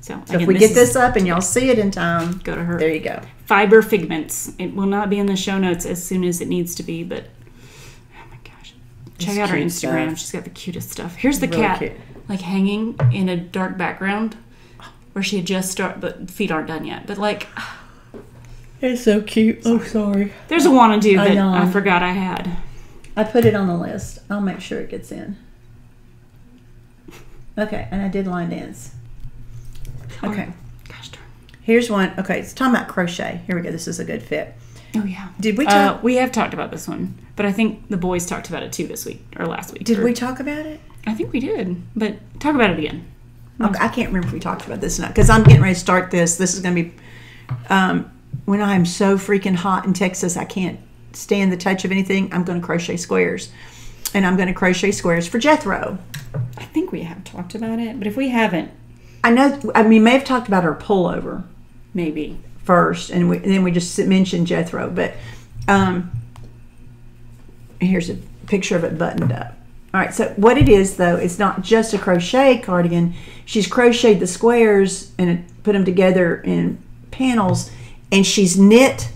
So If we get this up and y'all see it in time, go to her. There you go. Fiber Figments. It will not be in the show notes as soon as it needs to be, but oh my gosh. Check out her Instagram. Stuff. She's got the cutest stuff. Here's the Really cat cute. like hanging in a dark background where she had just started, but feet aren't done yet. But like, It's so cute. Oh, sorry. there's a wanna do I that know. I forgot I had. I put it on the list. I'll make sure it gets in. Okay, and I did line dance. Okay. Gosh darn. Here's one. Okay, it's talking about crochet. Here we go. This is a good fit. Oh yeah. Did we talk? We have talked about this one, but I think the boys talked about it too this week or last week. Did we talk about it? I think we did, but talk about it again. Okay, I can't remember if we talked about this or not because I'm getting ready to start this. This is going to be when I am so freaking hot in Texas. I can't stand the touch of anything. I'm going to crochet squares, and I'm going to crochet squares for Jethro. I think we have talked about it, but if we haven't, I know. I mean, may have talked about our pullover maybe first, and then we just mentioned Jethro. But here's a picture of it buttoned up. All right, so what it is, though, it's not just a crochet cardigan. She's crocheted the squares and put them together in panels, and she's knit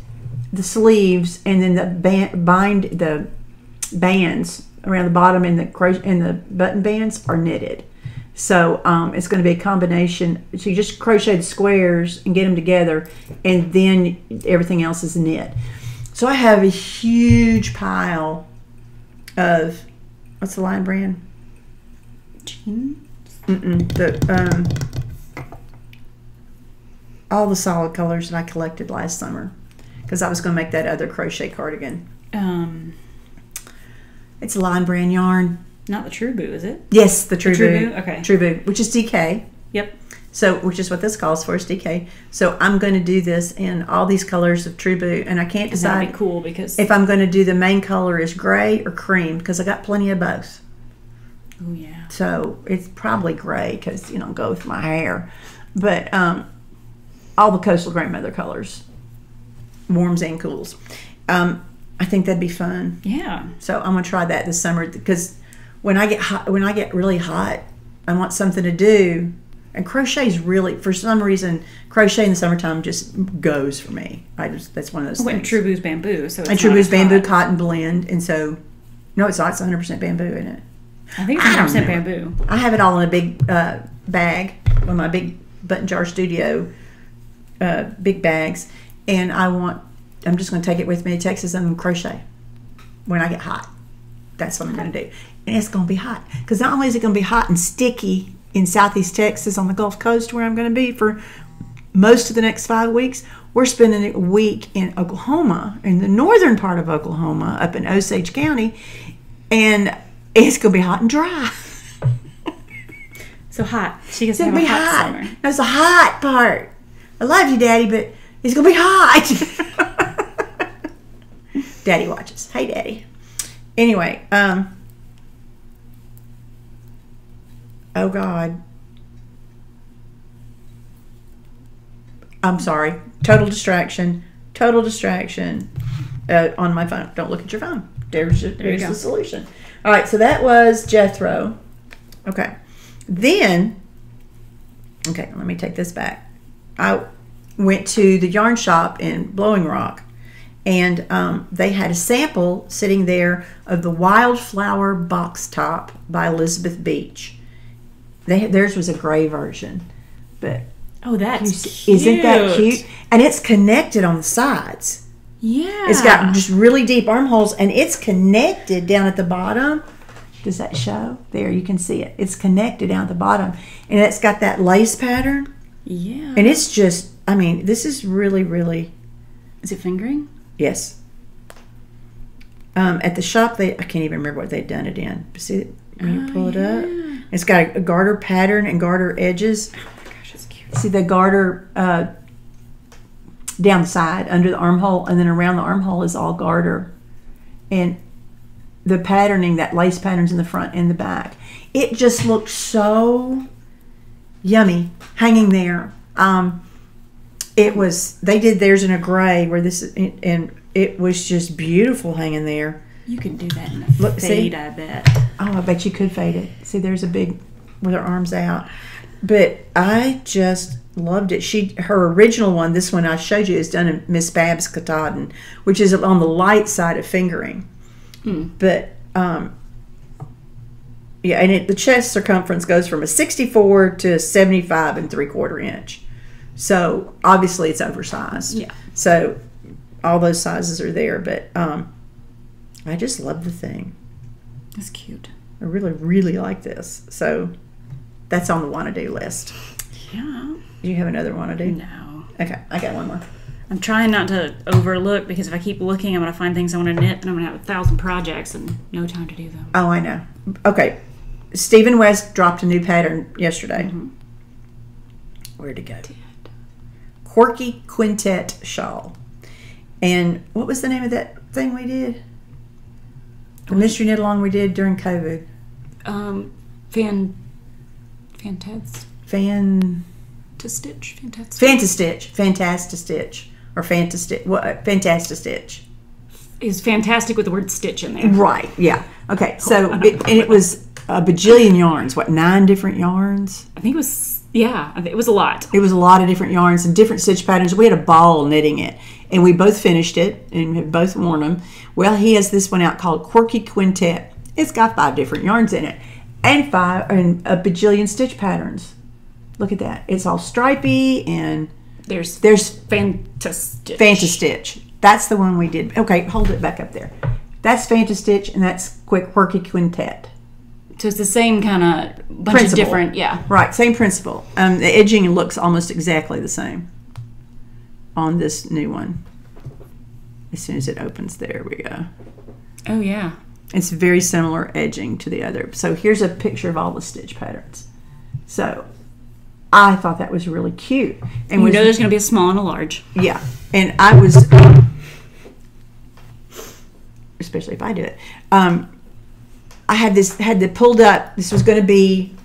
the sleeves, and then the bands around the bottom and the button bands are knitted. So it's going to be a combination. So you just crochet the squares and get them together, and then everything else is knit. So I have a huge pile of, what's the line brand? jeans. All the solid colors that I collected last summer because I was going to make that other crochet cardigan. It's a line brand yarn. Not the True Boo, is it? Yes, the True True Boo. Boo? Okay. True Boo, which is DK. Yep. So, which is what this calls for, is DK. So I'm going to do this in all these colors of True Boo, and I can't decide That'd be cool because if I'm going to do the main color is gray or cream because I got plenty of both. oh yeah. So it's probably gray because go with my hair, but all the coastal grandmother colors, warms and cools. I think that'd be fun. Yeah. So I'm gonna try that this summer because when I get really hot, I want something to do. And crochet is really, for some reason, crochet in the summertime just goes for me. That's one of those And things. True Boo's bamboo, so it's And True not Boo's as bamboo hot. cotton blend, and so no, it's not. It's 100% bamboo, isn't it? I think it's I don't 100% remember. bamboo. I have it all in a big bag, one of my big Button Jar Studio big bags, and I'm just going to take it with me to Texas and crochet when I get hot. That's what I'm going to do. And it's going to be hot because not only is it going to be hot and sticky in Southeast Texas on the Gulf Coast where I'm going to be for most of the next 5 weeks, we're spending a week in Oklahoma, in the northern part of Oklahoma, up in Osage County, and it's going to be hot and dry. So hot. She gets It's to going have to be a hot hot. summer. That's the hot part. I love you, Daddy, but it's going to be hot. Daddy watches. Hey, Daddy. Anyway, oh, God. I'm sorry. Total distraction on my phone. Don't look at your phone. There's the solution. All right, so that was Jethro. Okay. Then, okay, let me take this back. I went to the yarn shop in Blowing Rock, and they had a sample sitting there of the Wildflower Box Top by Elizabeth Beach. Theirs was a gray version, but Oh, that's cute. isn't that cute? And it's connected on the sides. Yeah. It's got just really deep armholes, and it's connected down at the bottom. Does that show? There, you can see it. It's connected down at the bottom, and it's got that lace pattern. Yeah. And it's just, I mean, this is really, really, Is it fingering? yes. At the shop, I can't even remember what they'd done it in. See it when you pull it up? It's got a garter pattern and garter edges. Oh my gosh, that's cute. See the garter down the side under the armhole, and then around the armhole is all garter. And the patterning, that lace patterns in the front and the back. It just looks so yummy hanging there. It was, they did theirs in a gray where this, and it was just beautiful hanging there. You can do that in a fade, see? I bet. Oh, I bet you could fade it. See, there's a big, with her arms out. But I just loved it. Her original one, this one I showed you, is done in Miss Babs Katahdin, which is on the light side of fingering. But, yeah, and the chest circumference goes from a 64 to 75 and 3/4 inch. So obviously it's oversized. Yeah. So all those sizes are there, but I just love the thing. That's cute. I really, really like this. So that's on the wanna-do list. Yeah. Do you have another wanna-do? No. Okay, I got one more. I'm trying not to overlook, because if I keep looking, I'm going to find things I want to knit, and I'm going to have 1,000 projects and no time to do them. Oh, I know. Okay. Stephen West dropped a new pattern yesterday. Where'd it go? Quirky Quintet Shawl. And what was the name of that thing we did? The mystery knit along we did during COVID. Fantastitch. Or Fantastitch. Is fantastic with the word stitch in there. Right, yeah. Okay, so it was a bajillion yarns. What, 9 different yarns? I think it was, yeah, it was a lot. It was a lot of different yarns and different stitch patterns. We had a ball knitting it, and we both finished it and have both worn them. Well, he has this one out called Quirky Quintet. It's got 5 different yarns in it and a bajillion stitch patterns. Look at that. It's all stripy, and there's Fantastitch. That's the one we did. Okay, hold it back up there. That's Fantastitch, and that's Quirky Quintet. So it's the same kind of bunch of different, yeah. Right, same principle. The edging looks almost exactly the same on this new one. As soon as it opens, there we go. Oh, yeah. It's very similar edging to the other. So here's a picture of all the stitch patterns. So I thought that was really cute. And you know there's going to be a small and a large. Yeah. And I was, especially if I do it, I had the pulled up, this was going to be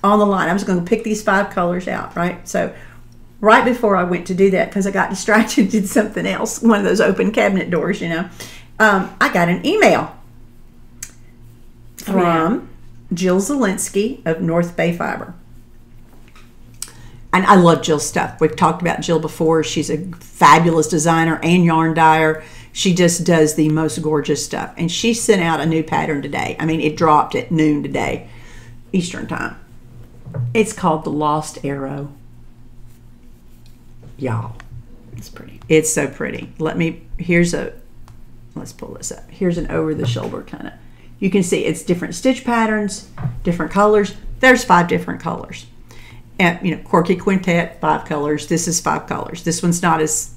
on the line. I was going to pick these 5 colors out, right? So right before I went to do that, because I got distracted, did something else, one of those open cabinet doors, you know, I got an email from Jill Zielinski of North Bay Fiber. And I love Jill's stuff. We've talked about Jill before. She's a fabulous designer and yarn dyer. She just does the most gorgeous stuff. And she sent out a new pattern today. I mean, it dropped at noon today, Eastern time. It's called the Lost Arrow. Y'all. It's pretty. It's so pretty. Let's pull this up. Here's an over the shoulder kind of. You can see it's different stitch patterns, different colors. There's 5 different colors. And, you know, Quirky Quintet, 5 colors. This is 5 colors. This one's not as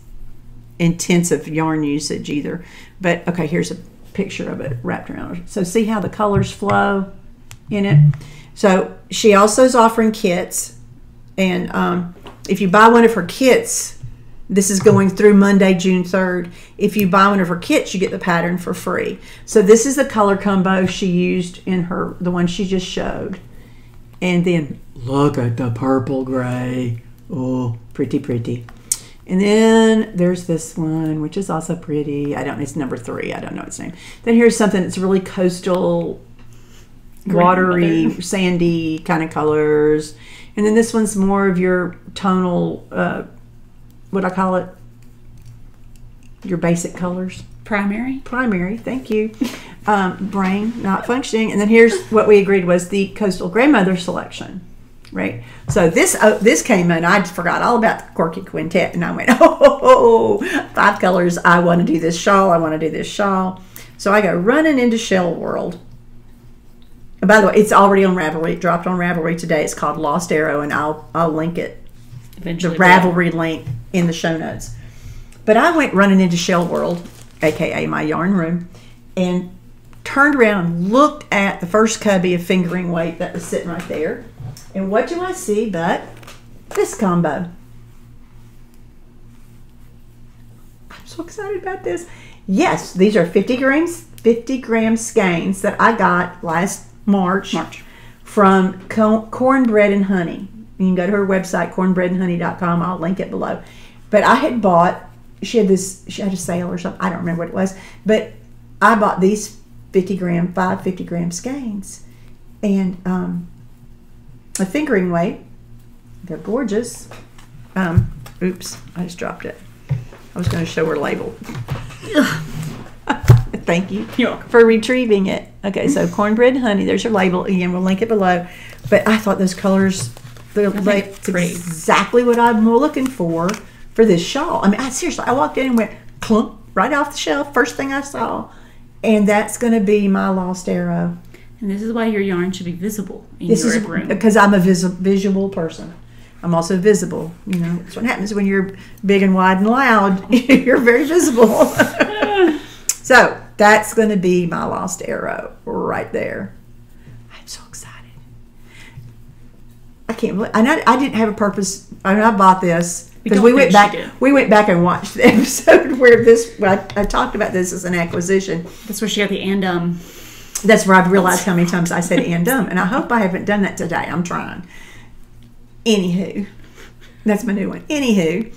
intensive yarn usage either. But, okay, here's a picture of it wrapped around her. So see how the colors flow in it? So she also is offering kits. And if you buy one of her kits, this is going through Monday, June 3rd. If you buy one of her kits, you get the pattern for free. So this is the color combo she used in the one she just showed. And then look at the purple gray. Oh, pretty, pretty. And then there's this one, which is also pretty. It's number 3. I don't know its name. Then here's something that's really coastal, watery, sandy kind of colors. And then this one's more of your tonal, what I call it? Your basic colors. Primary, thank you. Brain not functioning. And then here's what we agreed was the Coastal Grandmother selection, right? So this came in. I forgot all about the Quirky Quintet, and I went, 5 colors. I want to do this shawl. I want to do this shawl. So I go running into Shell World. And by the way, it's already on Ravelry. It dropped on Ravelry today. It's called Lost Arrow, and I'll link it. Eventually, the Ravelry link in the show notes. But I went running into Shell World, aka my yarn room, and turned around and looked at the first cubby of fingering weight that was sitting right there. And what do I see but this combo? I'm so excited about this. Yes, these are 50 gram skeins that I got last March. From Cornbread and Honey. You can go to her website, cornbreadandhoney.com. I'll link it below. But I had bought, she had a sale or something. I don't remember what it was. But I bought these 5 50-gram skeins. And a fingering weight. They're gorgeous. Oops, I just dropped it. I was going to show her label. Thank you for retrieving it. Okay, so cornbread honey. There's your label. Again, we'll link it below. But I thought those colors, it's exactly what I'm looking for this shawl. I mean, seriously, I walked in and went clump right off the shelf. First thing I saw. And that's going to be my lost arrow. And this is why your yarn should be visible in your room. Because I'm a visual person. I'm also visible. You know, that's what happens when you're big and wide and loud. You're very visible. So that's going to be my lost arrow right there. I'm so excited. I can't believe. I didn't have a purpose. I mean, I bought this because we went back. We went back and watched the episode where I talked about this as an acquisition. That's where she got the and. That's where I've realized how many times I said and and I hope I haven't done that today. I'm trying. Anywho, that's my new one. Anywho,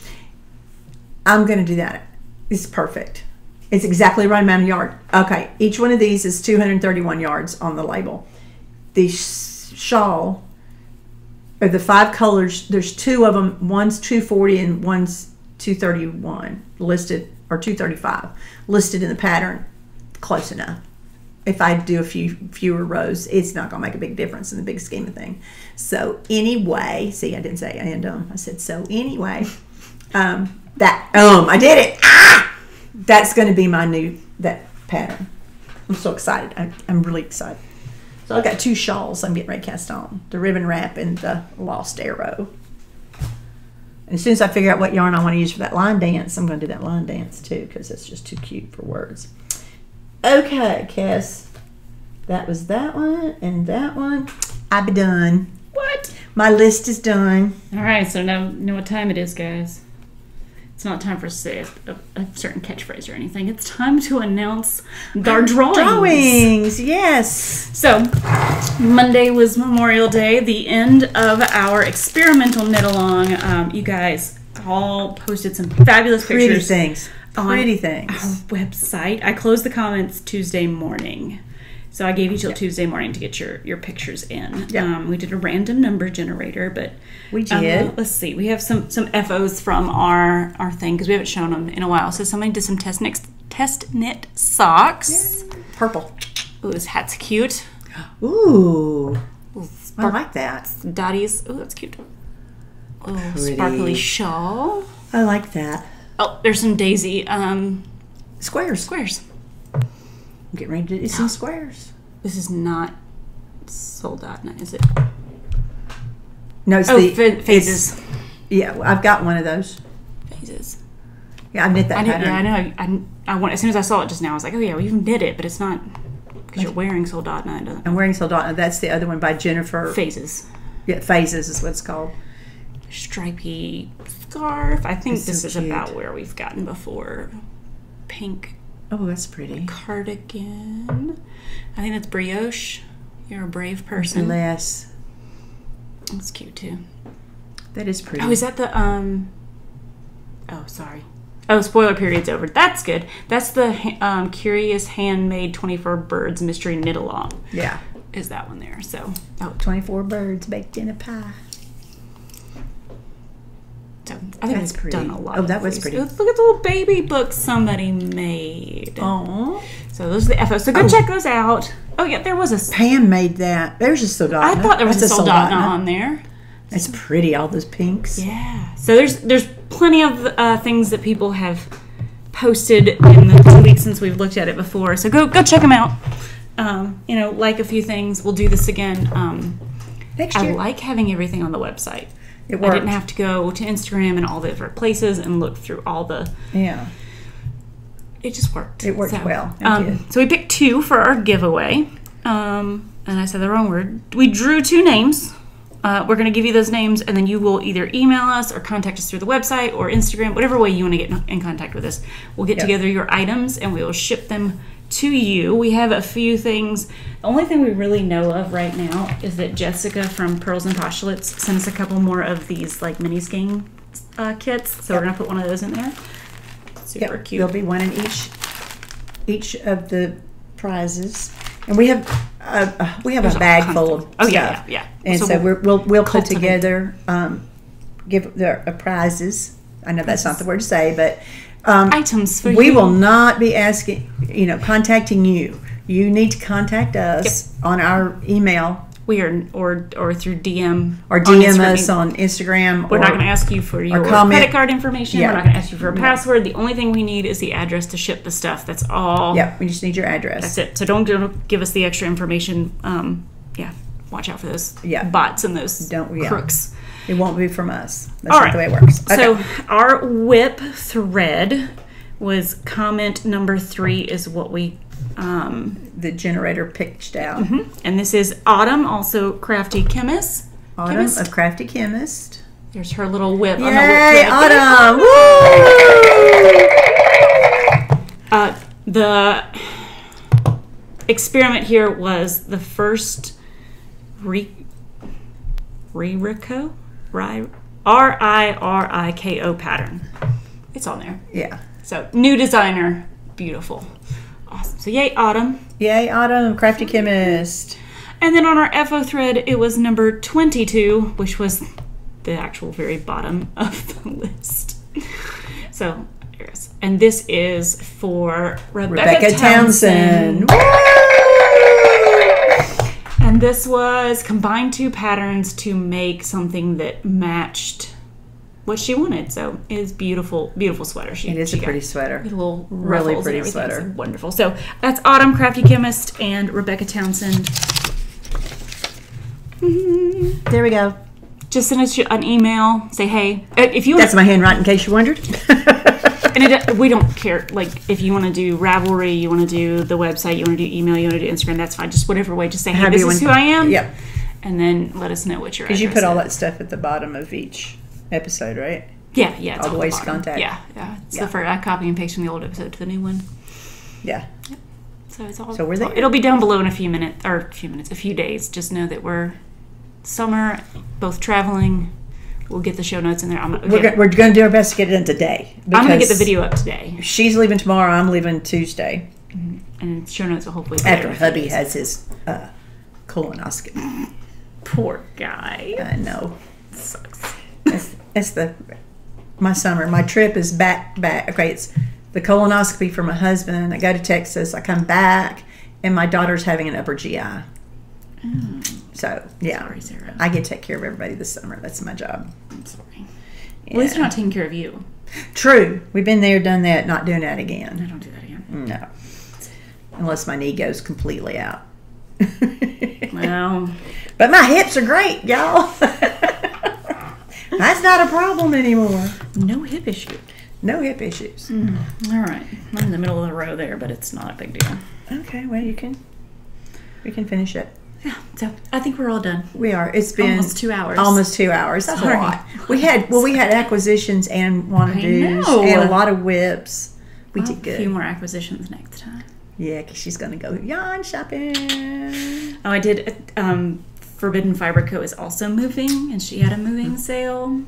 I'm going to do that. It's perfect. It's exactly the right amount of yard. Okay, each one of these is 231 yards on the label. The shawl, or the 5 colors, there's 2 of them. One's 240 and one's 231 listed, or 235 listed in the pattern. Close enough. If I do a fewer rows, it's not going to make a big difference in the big scheme of things. So anyway, see, I didn't say and I said so anyway. I did it. That's going to be my that pattern. I'm so excited. I'm really excited. So I've got 2 shawls I'm getting ready to cast on: the ribbon wrap and the lost arrow. And as soon as I figure out what yarn I want to use for that line dance, I'm going to do that line dance too, because it's just too cute for words. Okay, Cass, that was that one and that one. I'll be done. What? My list is done. All right, so now know what time it is, guys. It's not time for us to say a certain catchphrase or anything. It's time to announce our drawings. Drawings, yes. So, Monday was Memorial Day, the end of our experimental knit-along. You guys all posted some fabulous pictures. Pretty things. Pretty things. Our website. I closed the comments Tuesday morning. So I gave you till Tuesday morning to get your pictures in. Yep. We did a random number generator, but we did. Let's see. We have some FOs from our thing because we haven't shown them in a while. So somebody did some test knit socks. Yeah. Purple. Ooh, this hat's cute. Ooh. I like that. Dotties. Ooh, that's cute. Oh, sparkly shawl. I like that. Oh, there's some daisy squares. I'm getting ready to do some squares. This is not sold out, is it? No, it's phases. Yeah, I've got one of those. Phases. Yeah, I knit that pattern. Yeah, I know. I want, as soon as I saw it just now, I was like, oh yeah, well, you've knit it, but it's not because you're wearing Soldotna. Doesn't. I'm wearing Soldotna. That's the other one by Jennifer. Phases. Yeah, Phases is what it's called. Stripy scarf. I think this is cute. about where we've gotten before. Pink. Oh, that's pretty. Cardigan. I think that's brioche. You're a brave person. Yes. That's cute too. That is pretty. Oh, is that the oh, sorry. Oh, spoiler period's over. That's good. That's the Curious Handmade 24 Birds Mystery Knit Along. Yeah. Is that one there? So 24 birds baked in a pie. So I think that's we've pretty. done a lot. Oh, that was pretty. Look at the little baby book somebody made. Oh. So those are the FOs. So go check those out. Oh yeah, there was a Pam made that. There's a Soldotna. I thought there was a Soldotna on there. It's pretty. All those pinks. Yeah. So there's plenty of things that people have posted in the 2 weeks since we've looked at it before. So go check them out. Like a few things. We'll do this again. Next year. I like having everything on the website. It worked. I didn't have to go to Instagram and all the different places and look through all the. Yeah. It just worked. It worked well. So we picked 2 for our giveaway. And I said the wrong word. We drew 2 names. We're going to give you those names, and then you will either email us or contact us through the website or Instagram, whatever way you want to get in contact with us. We'll get together your items, and we will ship them to you. We have a few things. The only thing we really know of right now is that Jessica from Purls and Postulates sent us a couple more of these like mini skein kits. So we're gonna put one of those in there. Super cute. There'll be one in each of the prizes, and we have a bag full of stuff. Yeah. And so we'll put together give the prizes. I know that's not the word to say, but items for we will not be asking, contacting you. You need to contact us on our email. We are, or through DM. Or DM us on Instagram. We're not going to ask you for your credit card information. Yeah. We're not going to ask you for a password. The only thing we need is the address to ship the stuff. That's all. Yeah, we just need your address. That's it. So don't give us the extra information. Watch out for those bots and those crooks. It won't be from us. That's not the way it works. Okay. So our whip thread was comment number 3 is what we... the generator pitched out. And this is Autumn, also Crafty Chemist. Autumn of Crafty Chemist. There's her little whip. Yay, on the whip Autumn! Woo! The experiment here was the first RIRIKO pattern. It's on there. Yeah. So new designer, beautiful. Awesome. So yay, Autumn. Yay, Autumn, Crafty Chemist. And then on our FO thread, it was number 22, which was the actual very bottom of the list. So, here it is. And this is for Rebecca Townsend. And this was combine 2 patterns to make something that matched what she wanted. So it is beautiful, beautiful sweater. It is a pretty sweater. With little really ruffles pretty and everything. sweater. So wonderful. So that's Autumn, Crafty Chemist, and Rebecca Townsend. There we go. Just send us an email. Say hey. If you That's my handwriting, in case you wondered. And we don't care. Like if you want to do Ravelry, you want to do the website, you want to do email, you want to do Instagram. That's fine. Just whatever way. Just say hey, this is who I am. Yep. And then let us know what your address is. Because you put all that stuff at the bottom of each episode, right? Yeah. It's all the ways to contact. Yeah. It's the first. I copy and paste from the old episode to the new one. Yeah. Yep. So it's all. So we're there. It'll be down below in a few days. Just know that we're summer, both traveling. We'll get the show notes in there. We're going to do our best to get it in today. I'm going to get the video up today. She's leaving tomorrow. I'm leaving Tuesday. And show notes will hopefully be after hubby has his colonoscopy. Poor guy. I know. It sucks. It's my summer. My trip is back. Okay, it's the colonoscopy for my husband. I go to Texas. I come back, and my daughter's having an upper GI. So, yeah. Sorry, Sarah. I get to take care of everybody this summer. That's my job. I'm sorry. Yeah. At least you're not taking care of you. True. We've been there, done that, not doing that again. I don't do that again. No. Unless my knee goes completely out. Well. But my hips are great, y'all. That's not a problem anymore. No hip issue. No hip issues. All right. I'm in the middle of the row there, but it's not a big deal. Okay, well, we can finish it. Yeah, so I think we're all done. We are. It's been almost 2 hours. Almost 2 hours. That's a lot. We had acquisitions and WANNADOS and a lot of whips. We did good. A few more acquisitions next time. Yeah, because she's going to go yarn shopping. Oh, I did. Forbidden Fiber Co. is also moving, and she had a moving sale.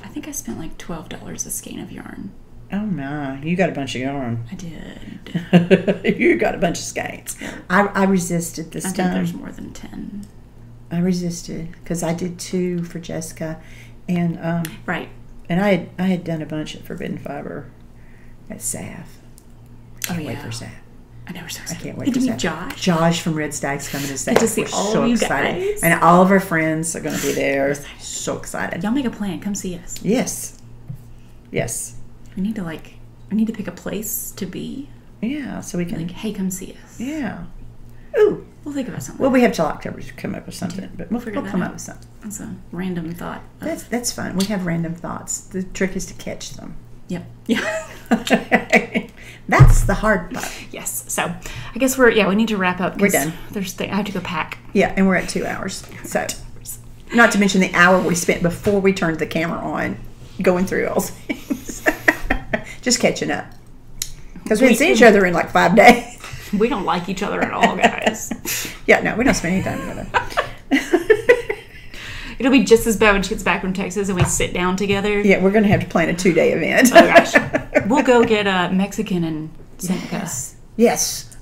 I think I spent like $12 a skein of yarn. Oh my, you got a bunch of yarn. I did. You got a bunch of skeins. I resisted this time. I think there's more than 10. I resisted because I did 2 for Jessica, and right. And I had done a bunch of Forbidden Fiber at SAF. I can't wait for SAF. I know, we're so excited. I can't wait for to SAF. meet Josh. Josh from Red Stag's coming to SAF. Get to see all of you guys. And all of our friends are going to be there. So excited. Y'all make a plan. Come see us. Yes. Yes. We need to pick a place to be. Yeah, so we can. Like, hey, come see us. Yeah. Ooh. We'll think about something. Well, we have till October to come up with something, but we'll come up with something. That's a random thought. That's fun. We have random thoughts. The trick is to catch them. Yep. Yeah. That's the hard part. Yes. So I guess we need to wrap up. We're done. I have to go pack. Yeah, and we're at 2 hours. So, not to mention the hour we spent before we turned the camera on, going through all things. Just catching up. Because we didn't see each other in like 5 days. We don't like each other at all, guys. Yeah, no, we don't spend any time together. It'll be just as bad when she gets back from Texas and we sit down together. Yeah, we're going to have to plan a 2-day event. Oh, gosh. We'll go get Mexican and Seneca. Yes.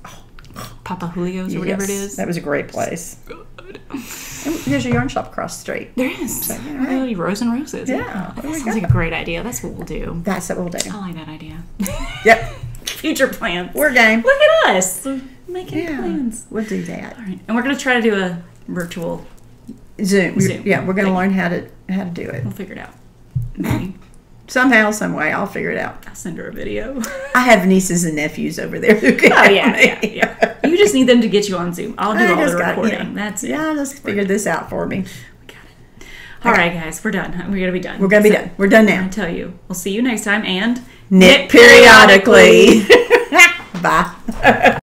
Papa Julio's or whatever it is. That was a great place. Good. And there's a yarn shop across the street. There is. So, really, Rose and Roses. Yeah. That sounds like a great idea. That's what we'll do. That's what we'll do. I like that idea. Yep. Future plans. We're game. Look at us. Making plans. We'll do that. All right. And we're going to try to do a virtual Zoom. Yeah, we're going to learn how to do it. We'll figure it out. Maybe. Somehow, some way, I'll figure it out. I'll send her a video. I have nieces and nephews over there who can yeah. You just need them to get you on Zoom. I'll do all the recording. That's it. Yeah, just figure this out for me. We got it. All right, guys. We're done. We're going to be done. We're going to be done. We're done now. I tell you. We'll see you next time and knit periodically. Bye.